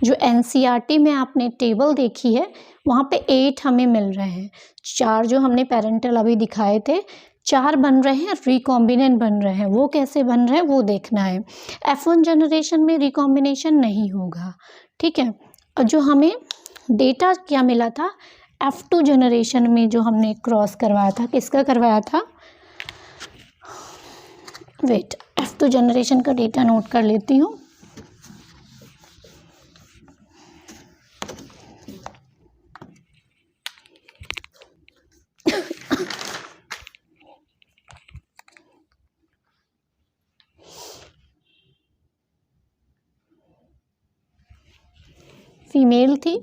जो NCERT में आपने टेबल देखी है वहाँ पे 8 हमें मिल रहे हैं, 4 जो हमने पेरेंटल अभी दिखाए थे, 4 बन रहे हैं रिकॉम्बिनेंट बन रहे हैं, वो कैसे बन रहे हैं वो देखना है। F1 जनरेशन में रिकॉम्बिनेशन नहीं होगा। ठीक है, और जो हमें डेटा क्या मिला था, F2 जनरेशन में जो हमने क्रॉस करवाया था, किसका करवाया था, वेट, F2 जनरेशन का डेटा नोट कर लेती हूँ। फीमेल थी,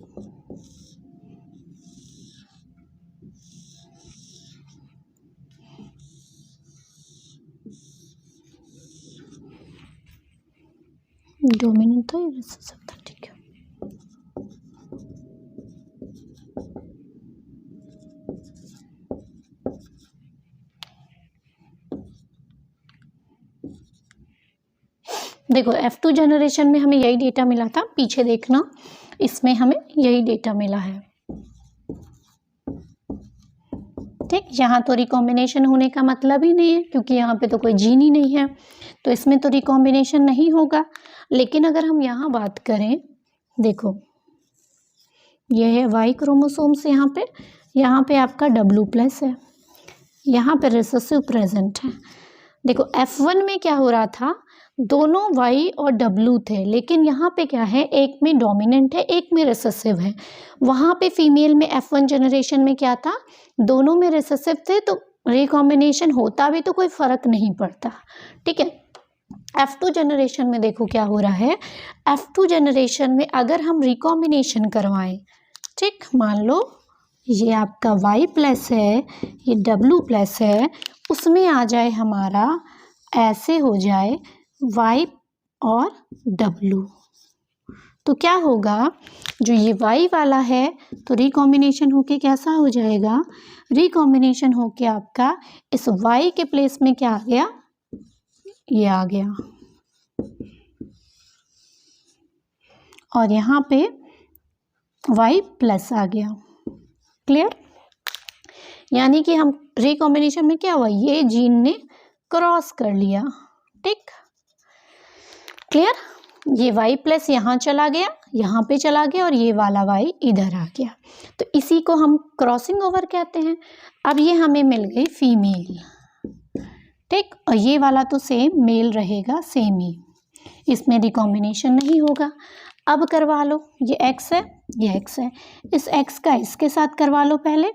डोमिनेंट था या रिसेसिव था, ठीक है। देखो F2 जनरेशन में हमें यही डेटा मिला था, पीछे देखना, इसमें हमें यही डेटा मिला है, ठीक। यहाँ तो रिकॉम्बिनेशन होने का मतलब ही नहीं है, क्योंकि यहाँ पे तो कोई जीन ही नहीं है, तो इसमें तो रिकॉम्बिनेशन नहीं होगा। लेकिन अगर हम यहाँ बात करें, देखो यह है वाई क्रोमोसोम्स, यहाँ पे आपका W+ है, यहाँ पे रिसेसिव प्रेजेंट है। देखो F1 में क्या हो रहा था, दोनों Y और W थे, लेकिन यहाँ पे क्या है, एक में डोमिनेंट है, एक में रिसेसिव है। वहाँ पे फीमेल में F1 जनरेशन में क्या था, दोनों में रिसेसिव थे, तो रिकॉम्बिनेशन होता भी तो कोई फर्क नहीं पड़ता, ठीक है। F2 जनरेशन में देखो क्या हो रहा है, F2 जनरेशन में अगर हम रिकॉम्बिनेशन करवाएं, ठीक, मान लो ये आपका Y+ है, ये W+ है, उसमें आ जाए हमारा, ऐसे हो जाए Y और W, तो क्या होगा, जो ये Y वाला है तो रिकॉम्बिनेशन होके कैसा हो जाएगा, रिकॉम्बिनेशन होके आपका इस Y के प्लेस में क्या आ गया, ये आ गया, और यहाँ पे Y+ आ गया। क्लियर? यानी कि हम रिकॉम्बिनेशन में क्या हुआ, ये जीन ने क्रॉस कर लिया, ठीक। क्लियर? ये Y+ यहाँ चला गया, यहाँ पे चला गया, और ये वाला Y इधर आ गया, तो इसी को हम क्रॉसिंग ओवर कहते हैं। अब ये हमें मिल गई फीमेल, ठीक, और ये वाला तो सेम मेल रहेगा, सेम ही, इसमें रिकॉम्बिनेशन नहीं होगा। अब करवा लो, ये X है, ये X है, इस X का इसके साथ करवा लो पहले,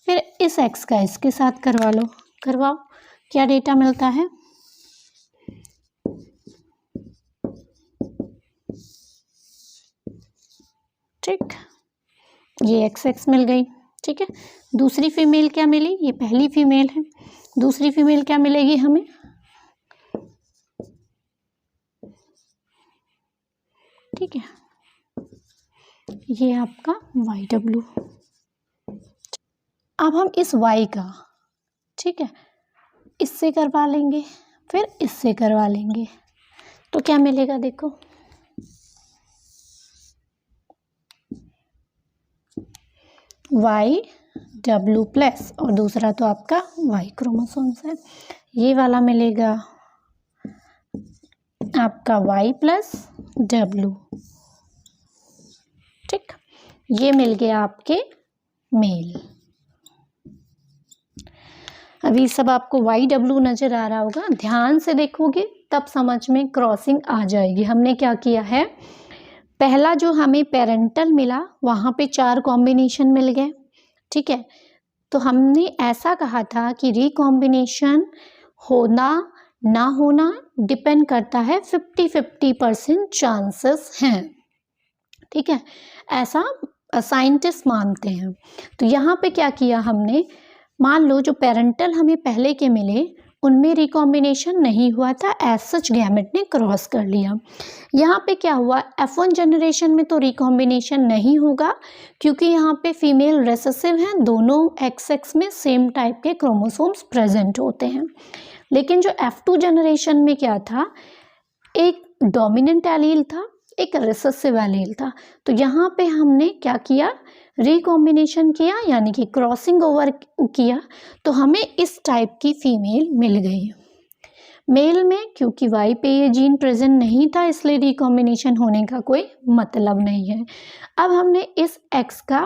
फिर इस X का इसके साथ करवा लो, करवाओ, क्या डेटा मिलता है, ठीक, ये XX मिल गई, ठीक है। दूसरी फीमेल क्या मिली, ये पहली फीमेल है, दूसरी फीमेल क्या मिलेगी हमें, ठीक है, ये आपका YW। अब हम इस Y का, ठीक है, इससे करवा लेंगे, फिर इससे करवा लेंगे, तो क्या मिलेगा, देखो YW+ और दूसरा तो आपका Y क्रोमोसोम्स है, ये वाला मिलेगा आपका Y+ W, ठीक, ये मिल गया आपके मेल। अभी सब आपको YW नजर आ रहा होगा, ध्यान से देखोगे तब समझ में क्रॉसिंग आ जाएगी। हमने क्या किया है, पहला जो हमें पेरेंटल मिला वहाँ पे 4 कॉम्बिनेशन मिल गए, ठीक है, तो हमने ऐसा कहा था कि रिकॉम्बिनेशन होना ना होना डिपेंड करता है, 50-50% चांसेस हैं, ठीक है, ऐसा साइंटिस्ट मानते हैं। तो यहाँ पे क्या किया हमने, मान लो जो पेरेंटल हमें पहले के मिले उनमें रिकॉम्बिनेशन नहीं हुआ था, एज सच गैमेट ने क्रॉस कर लिया। यहाँ पे क्या हुआ, F1 जनरेशन में तो रिकॉम्बिनेशन नहीं होगा, क्योंकि यहाँ पे फीमेल रेसेसिव हैं, दोनों XX में सेम टाइप के क्रोमोसोम्स प्रेजेंट होते हैं। लेकिन जो F2 जनरेशन में क्या था, एक डोमिनेंट एलील था, एक रिसेसिव एलील था, तो यहाँ पे हमने क्या किया, रिकॉम्बिनेशन किया, यानी कि क्रॉसिंग ओवर किया, तो हमें इस टाइप की फीमेल मिल गई। मेल में क्योंकि Y पे ये जीन प्रेजेंट नहीं था, इसलिए रिकॉम्बिनेशन होने का कोई मतलब नहीं है। अब हमने इस X का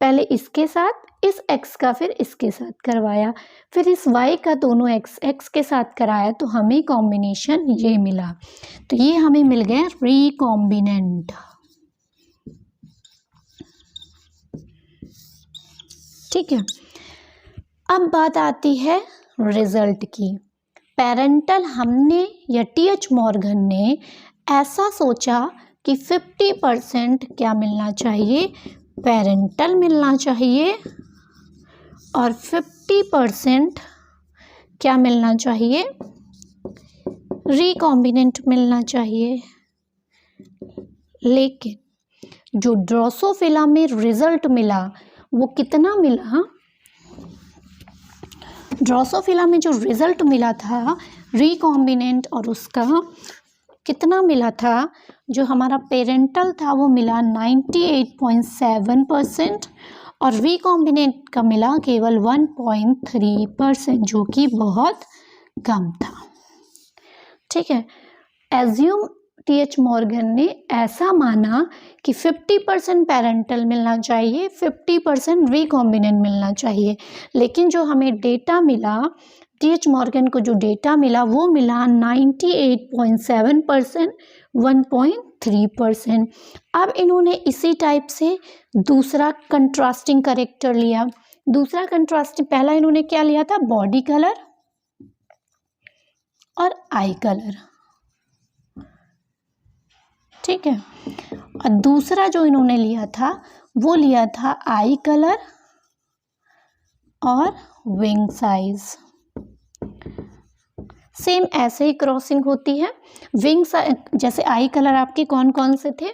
पहले इसके साथ, इस X का फिर इसके साथ करवाया, फिर इस Y का दोनों X के साथ कराया, तो हमें कॉम्बिनेशन ये मिला, तो ये हमें मिल गया रिकॉम्बिनेंट, ठीक है। अब बात आती है रिजल्ट की। पेरेंटल हमने या TH मॉर्गन ने ऐसा सोचा कि 50% क्या मिलना चाहिए, पेरेंटल मिलना चाहिए, और 50% क्या मिलना चाहिए, रिकॉम्बिनेंट मिलना चाहिए। लेकिन जो ड्रोसोफिला में रिजल्ट मिला वो कितना मिला, ड्रोसोफिला में जो रिजल्ट मिला था रिकॉम्बिनेंट, और उसका कितना मिला था, जो हमारा पेरेंटल था वो मिला 98.7% और रिकॉम्बिनेंट का मिला केवल 1.3%, जो कि बहुत कम था। ठीक है, एज्यूम टीएच मॉर्गन ने ऐसा माना कि 50% पेरेंटल मिलना चाहिए, 50% रिकॉम्बिनेंट मिलना चाहिए। लेकिन जो हमें डेटा मिला, टीएच मॉर्गन को जो डेटा मिला वो मिला 98.7%, 1.3%। अब इन्होंने इसी टाइप से दूसरा कंट्रास्टिंग करेक्टर लिया। दूसरा कंट्रास्टिंग, पहला इन्होंने क्या लिया था, बॉडी कलर और आई कलर। ठीक है, और दूसरा जो इन्होंने लिया था वो लिया था आई कलर और विंग साइज। सेम ऐसे ही क्रॉसिंग होती है। विंग साइज, जैसे आई कलर आपके कौन कौन से थे,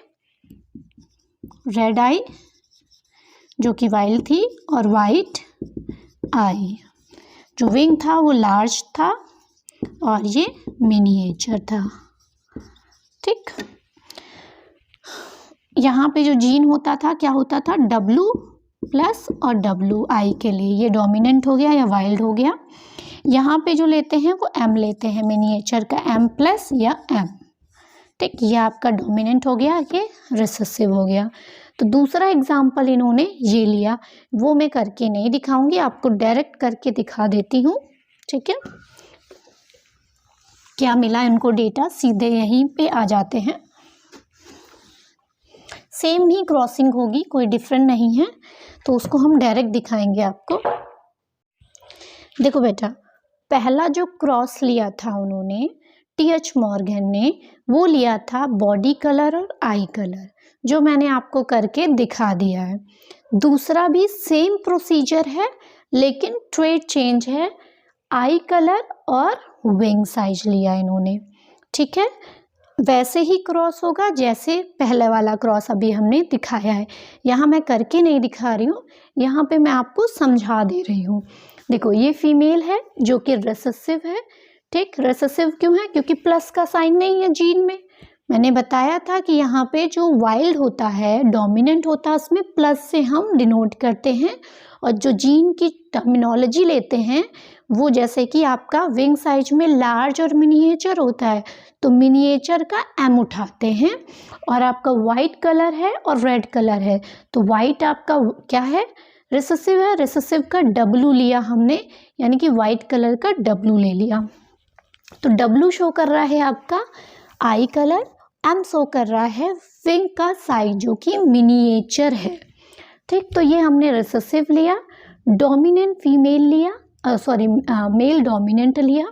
रेड आई जो कि वाइल्ड थी, और वाइट आई। जो विंग था वो लार्ज था और ये मिनिएचर था। ठीक, यहाँ पे जो जीन होता था क्या होता था, W+ और WI के लिए, ये डोमिनेंट हो गया या वाइल्ड हो गया। यहाँ पे जो लेते हैं वो M लेते हैं, मिनिएचर का M+ या M। ठीक, ये आपका डोमिनेंट हो गया, ये रिसेसिव हो गया। तो दूसरा एग्जाम्पल इन्होंने ये लिया, वो मैं करके नहीं दिखाऊंगी, आपको डायरेक्ट करके दिखा देती हूँ। ठीक है, क्या मिला इनको डेटा, सीधे यहीं पे आ जाते हैं। सेम ही क्रॉसिंग होगी, कोई डिफरेंट नहीं है, तो उसको हम डायरेक्ट दिखाएंगे आपको। देखो बेटा, पहला जो क्रॉस लिया था उन्होंने, टीएच मॉर्गन ने, वो लिया था बॉडी कलर और आई कलर, जो मैंने आपको करके दिखा दिया है। दूसरा भी सेम प्रोसीजर है, लेकिन ट्रेड चेंज है, आई कलर और विंग साइज लिया इन्होंने। ठीक है, वैसे ही क्रॉस होगा जैसे पहले वाला क्रॉस अभी हमने दिखाया है। यहाँ मैं करके नहीं दिखा रही हूँ, यहाँ पे मैं आपको समझा दे रही हूँ। देखो, ये फीमेल है जो कि रिसेसिव है। ठीक, रिसेसिव क्यों है, क्योंकि प्लस का साइन नहीं है जीन में। मैंने बताया था कि यहाँ पे जो वाइल्ड होता है, डोमिनेंट होता है, उसमें प्लस से हम डिनोट करते हैं, और जो जीन की टर्मिनोलॉजी लेते हैं वो जैसे कि आपका विंग साइज में लार्ज और मिनिएचर होता है, तो मिनिएचर का M उठाते हैं। और आपका वाइट कलर है और रेड कलर है, तो वाइट आपका क्या है, रिसेसिव है, रिसेसिव का W लिया हमने, यानी कि वाइट कलर का W ले लिया। तो W शो कर रहा है आपका आई कलर, M शो कर रहा है विंग का साइज जो कि मिनिएचर है। ठीक, तो ये हमने रिसेसिव लिया, डोमिनेंट फीमेल लिया, मेल डोमिनेंट लिया।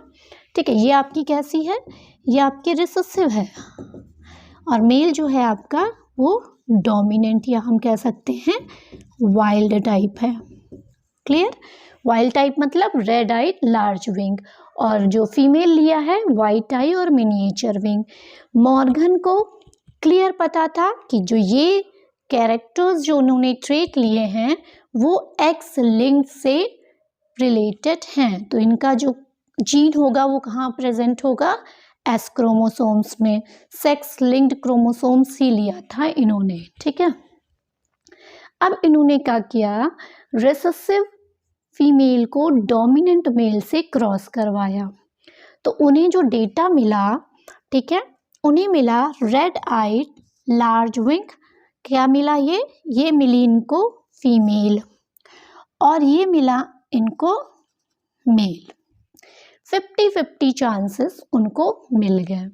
ठीक है, ये आपकी कैसी है, ये आपकी रिसेसिव है, और मेल जो है आपका वो डोमिनेंट, या हम कह सकते हैं वाइल्ड टाइप है। क्लियर, वाइल्ड टाइप मतलब रेड आई लार्ज विंग, और जो फीमेल लिया है वाइट आई और मिनिएचर विंग। मॉर्गन को क्लियर पता था कि जो ये कैरेक्टर्स जो उन्होंने ट्रेट लिए हैं वो एक्स लिंक से रिलेटेड हैं, तो इनका जो जीन होगा वो कहाँ प्रेजेंट होगा, एस क्रोमोसोम्स में। सेक्स लिंक्ड क्रोमोसोम्स ही लिया था इन्होंने। ठीक है, अब इन्होंने क्या किया, रिसेसिव फीमेल को डोमिनेंट मेल से क्रॉस करवाया, तो उन्हें जो डेटा मिला, ठीक है, उन्हें मिला रेड आई लार्ज विंग। क्या मिला, ये मिली इनको फीमेल, और ये मिला इनको मेल। 50-50 चांसेस उनको मिल गए।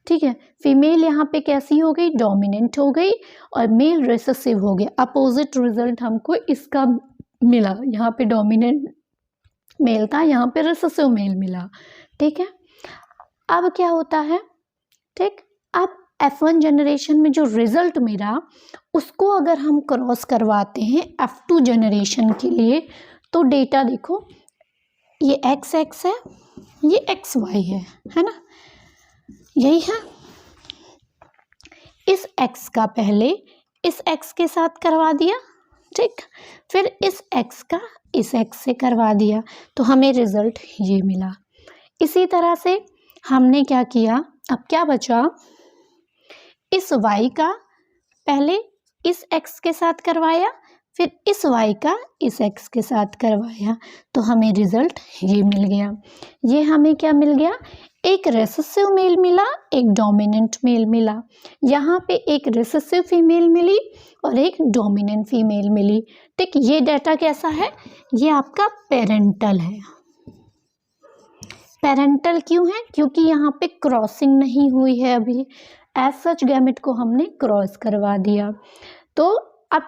ठीक है, फीमेल यहाँ पे कैसी हो गई, डोमिनेंट हो गई, और मेल रिसेसिव हो गया। अपोजिट रिजल्ट हमको इसका मिला, यहाँ पे डोमिनेंट मेल था, यहाँ पे रिसेसिव मेल मिला। ठीक है, अब क्या होता है, ठीक, अब F1 जनरेशन में जो रिजल्ट मिला उसको अगर हम क्रॉस करवाते हैं F2 जनरेशन के लिए, तो डेटा देखो, ये XX है, ये XY है ना, यही है। इस x का पहले इस x के साथ करवा दिया, ठीक, फिर इस x का इस x से करवा दिया, तो हमें रिजल्ट ये मिला। इसी तरह से हमने क्या किया, अब क्या बचा, इस y का पहले इस x के साथ करवाया, फिर इस y का इस x के साथ करवाया, तो हमें रिजल्ट ये मिल गया। ये हमें क्या मिल गया, एक रेसेसिव मेल मिला, एक डोमिनेंट मेल मिला। यहाँ पे एक रेसेसिव फीमेल मिली और एक डोमिनेंट फीमेल मिली, ठीक। ये डाटा कैसा है, ये आपका पेरेंटल है। पेरेंटल क्यों है, क्योंकि यहाँ पे क्रॉसिंग नहीं हुई है अभी, एज सच गैमेट को हमने क्रॉस करवा दिया। तो अब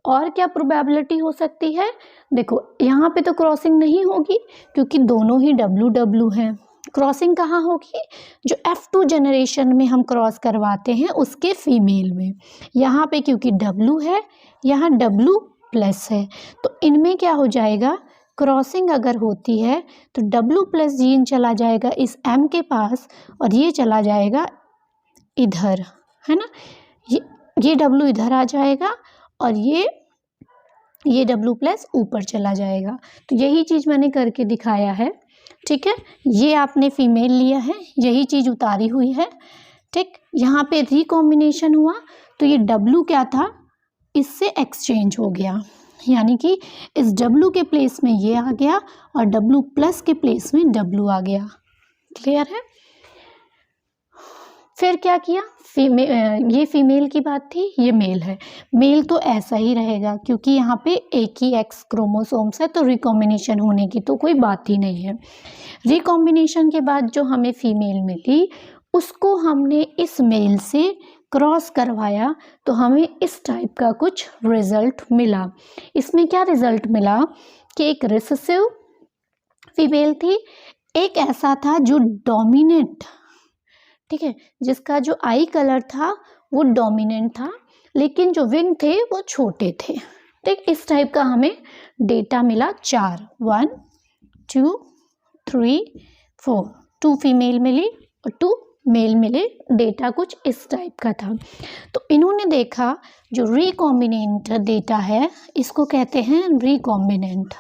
और क्या प्रोबेबिलिटी हो सकती है, देखो यहाँ पे तो क्रॉसिंग नहीं होगी क्योंकि दोनों ही WW हैं। क्रॉसिंग कहाँ होगी, जो F2 जनरेशन में हम क्रॉस करवाते हैं उसके फीमेल में। यहाँ पे क्योंकि W है, यहाँ W+ है, तो इनमें क्या हो जाएगा, क्रॉसिंग अगर होती है तो W+ जीन चला जाएगा इस M के पास और ये चला जाएगा इधर, है ना, ये W इधर आ जाएगा और ये W+ ऊपर चला जाएगा। तो यही चीज़ मैंने करके दिखाया है, ठीक है। ये आपने फीमेल लिया है, यही चीज़ उतारी हुई है, ठीक। यहाँ पे रिकॉम्बिनेशन हुआ तो ये W क्या था, इससे एक्सचेंज हो गया, यानी कि इस W के प्लेस में ये आ गया और W+ के प्लेस में W आ गया। क्लियर है। फिर क्या किया, ये फीमेल की बात थी, ये मेल है। मेल तो ऐसा ही रहेगा क्योंकि यहाँ पे एक ही X क्रोमोसोम्स है, तो रिकॉम्बिनेशन होने की तो कोई बात ही नहीं है। रिकॉम्बिनेशन के बाद जो हमें फीमेल मिली उसको हमने इस मेल से क्रॉस करवाया, तो हमें इस टाइप का कुछ रिजल्ट मिला। इसमें क्या रिजल्ट मिला कि एक रिसेसिव फीमेल थी, एक ऐसा था जो डोमिनेंट, ठीक है, जिसका जो आई कलर था वो डोमिनेंट था, लेकिन जो विंग थे वो छोटे थे, ठीक। इस टाइप का हमें डेटा मिला 4, 1 2 3 4, 2 फीमेल मिली और 2 मेल मिले। डेटा कुछ इस टाइप का था। तो इन्होंने देखा जो रिकॉम्बिनेंट डेटा है इसको कहते हैं रिकॉम्बिनेंट,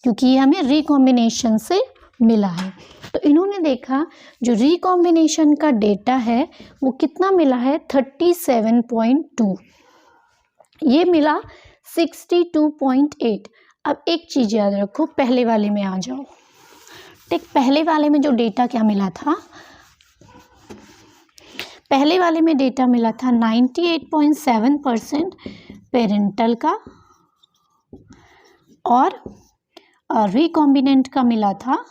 क्योंकि ये हमें रिकॉम्बिनेशन से मिला है। तो इन्होंने देखा जो रिकॉम्बिनेशन का डेटा है वो कितना मिला है, 37.2, ये मिला 62.8। अब एक चीज़ याद रखो, पहले वाले में आ जाओ, ठीक। पहले वाले में जो डेटा क्या मिला था, पहले वाले में डेटा मिला था 98.7% पेरेंटल का और रिकॉम्बिनेंट का मिला था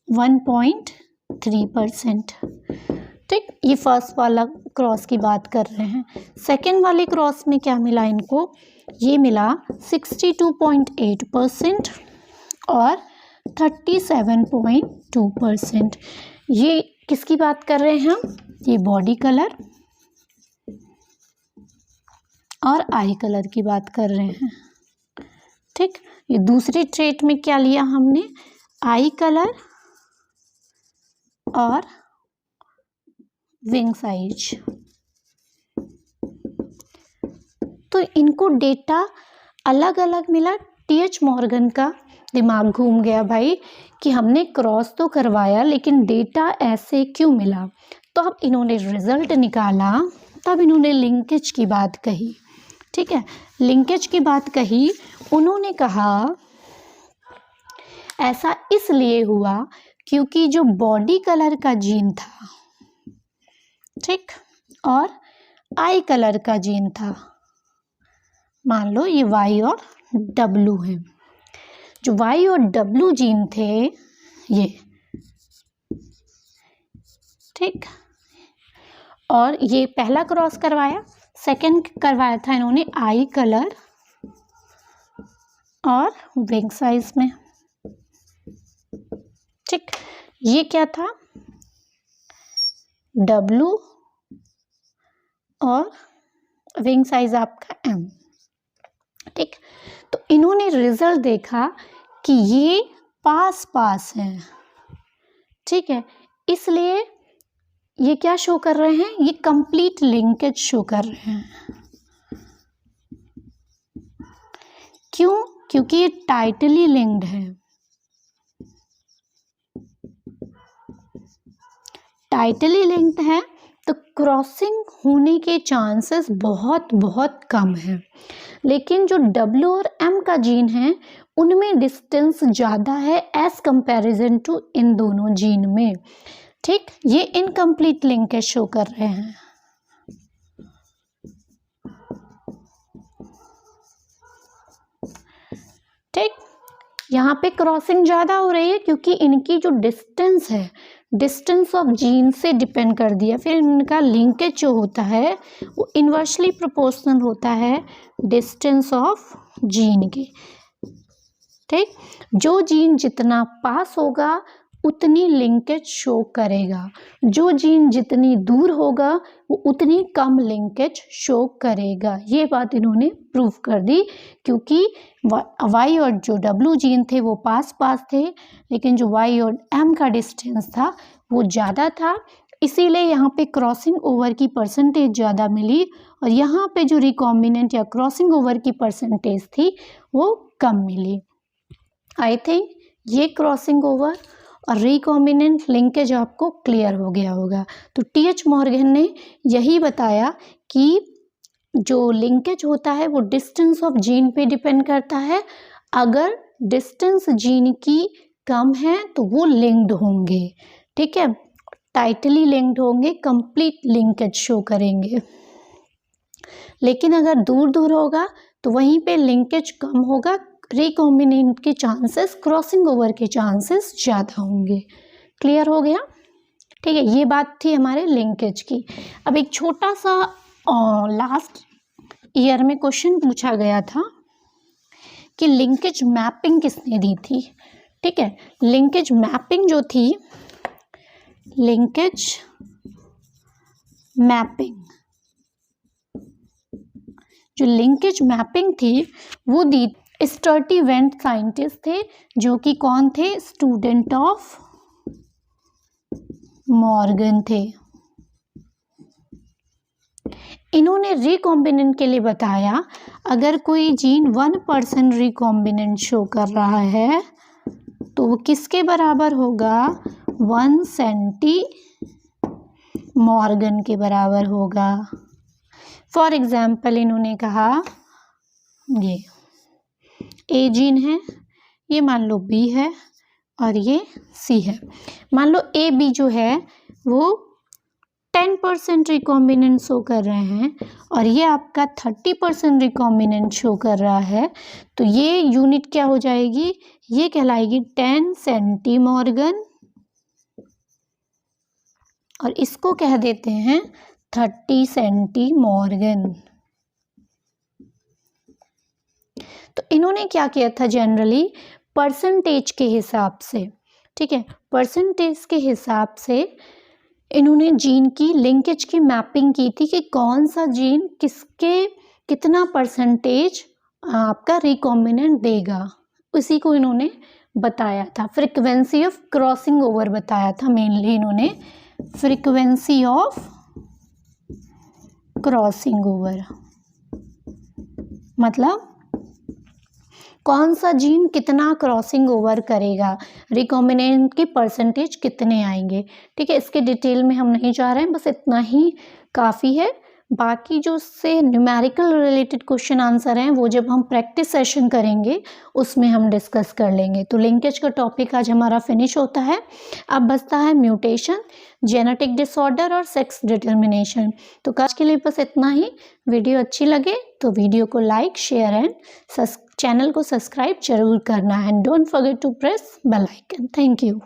1.3%, ठीक। ये फर्स्ट वाला क्रॉस की बात कर रहे हैं। सेकेंड वाले क्रॉस में क्या मिला इनको, ये मिला 62.8% और 37.2%। ये किसकी बात कर रहे हैं हम, ये बॉडी कलर और आई कलर की बात कर रहे हैं, ठीक। ये दूसरी ट्रेट में क्या लिया हमने, आई कलर और विंग साइज। तो इनको डेटा अलग अलग मिला। TH मॉर्गन का दिमाग घूम गया भाई कि हमने क्रॉस तो करवाया लेकिन डेटा ऐसे क्यों मिला। तो अब इन्होंने रिजल्ट निकाला, तब इन्होंने लिंकेज की बात कही, ठीक है। लिंकेज की बात कही, उन्होंने कहा ऐसा इसलिए हुआ क्योंकि जो बॉडी कलर का जीन था, ठीक, और आई कलर का जीन था, मान लो ये Y और W है, जो Y और W जीन थे ये, ठीक। और ये पहला क्रॉस करवाया, सेकंड करवाया था इन्होंने आई कलर और विंग साइज में, ठीक। ये क्या था, W और विंग साइज आपका M। ठीक, तो इन्होंने रिजल्ट देखा कि ये पास पास है। ठीक है, इसलिए ये क्या शो कर रहे हैं, ये कंप्लीट लिंकेज शो कर रहे हैं। क्यों? क्योंकि ये टाइटली लिंक्ड है। टाइटली लिंक्ड है तो क्रॉसिंग होने के चांसेस बहुत बहुत कम है। लेकिन जो W और M का जीन है उनमें डिस्टेंस ज़्यादा है एज कंपैरिजन टू इन दोनों जीन में। ठीक, ये इनकम्प्लीट लिंकेज शो कर रहे हैं। ठीक, यहाँ पे क्रॉसिंग ज़्यादा हो रही है क्योंकि इनकी जो डिस्टेंस है, डिस्टेंस ऑफ जीन से डिपेंड कर दिया। फिर इनका लिंकेज जो होता है वो इन्वर्सली प्रोपोर्शनल होता है डिस्टेंस ऑफ जीन के। ठीक, जो जीन जितना पास होगा उतनी लिंकेज शो करेगा, जो जीन जितनी दूर होगा वो उतनी कम लिंकेज शो करेगा। ये बात इन्होंने प्रूव कर दी क्योंकि Y और जो W जीन थे वो पास पास थे, लेकिन जो Y और M का डिस्टेंस था वो ज़्यादा था, इसीलिए यहाँ पे क्रॉसिंग ओवर की परसेंटेज ज़्यादा मिली और यहाँ पे जो रिकॉम्बिनेंट या क्रॉसिंग ओवर की परसेंटेज थी वो कम मिली। आई थिंक ये क्रॉसिंग ओवर और रिकॉम्बिनेंट लिंकेज आपको क्लियर हो गया होगा। तो TH मॉर्गन ने यही बताया कि जो लिंकेज होता है वो डिस्टेंस ऑफ जीन पे डिपेंड करता है। अगर डिस्टेंस जीन की कम है तो वो लिंक्ड होंगे। ठीक है, टाइटली लिंक्ड होंगे, कंप्लीट लिंकेज शो करेंगे। लेकिन अगर दूर दूर होगा तो वहीं पे लिंकेज कम होगा, रिकॉम्बिनेंट के चांसेस, क्रॉसिंग ओवर के चांसेस ज़्यादा होंगे। क्लियर हो गया? ठीक है, ये बात थी हमारे लिंकेज की। अब एक छोटा सा लास्ट ईयर में क्वेश्चन पूछा गया था कि लिंकेज मैपिंग किसने दी थी। ठीक है, लिंकेज मैपिंग जो थी, लिंकेज मैपिंग, जो लिंकेज मैपिंग थी वो दी स्टर्टी वेंट साइंटिस्ट थे, जो कि कौन थे, स्टूडेंट ऑफ मॉर्गन थे। इन्होंने रिकॉम्बिनेंट के लिए बताया अगर कोई जीन 1% रिकॉम्बिनेंट शो कर रहा है तो वो किसके बराबर होगा, 1 सेंटी मॉर्गन के बराबर होगा। फॉर एग्जाम्पल इन्होंने कहा ये A जीन है, ये मान लो B है और ये C है। मान लो A B जो है वो 10% रिकॉम्बिनेंट शो कर रहे हैं और ये आपका 30% रिकॉम्बिनेंट शो कर रहा है, तो ये यूनिट क्या हो जाएगी, ये कहलाएगी 10 सेंटी मॉर्गन और इसको कह देते हैं 30 सेंटी मॉर्गन। तो इन्होंने क्या किया था, जनरली परसेंटेज के हिसाब से, ठीक है, परसेंटेज के हिसाब से इन्होंने जीन की लिंकेज की मैपिंग की थी कि कौन सा जीन किसके कितना परसेंटेज आपका रिकॉम्बिनेंट देगा, उसी को इन्होंने बताया था। फ्रीक्वेंसी ऑफ क्रॉसिंग ओवर बताया था, मेनली इन्होंने फ्रीक्वेंसी ऑफ क्रॉसिंग ओवर, मतलब कौन सा जीन कितना क्रॉसिंग ओवर करेगा, रिकॉम्बिनेंट के परसेंटेज कितने आएंगे। ठीक है, इसके डिटेल में हम नहीं जा रहे हैं, बस इतना ही काफ़ी है। बाकी जो उससे न्यूमेरिकल रिलेटेड क्वेश्चन आंसर हैं वो जब हम प्रैक्टिस सेशन करेंगे उसमें हम डिस्कस कर लेंगे। तो लिंकेज का टॉपिक आज हमारा फिनिश होता है। अब बचता है म्यूटेशन, जेनेटिक डिसऑर्डर और सेक्स डिटर्मिनेशन। तो आज के लिए बस इतना ही। वीडियो अच्छी लगे तो वीडियो को लाइक, शेयर एंड चैनल को सब्सक्राइब जरूर करना and don't forget to press bell icon. Thank you.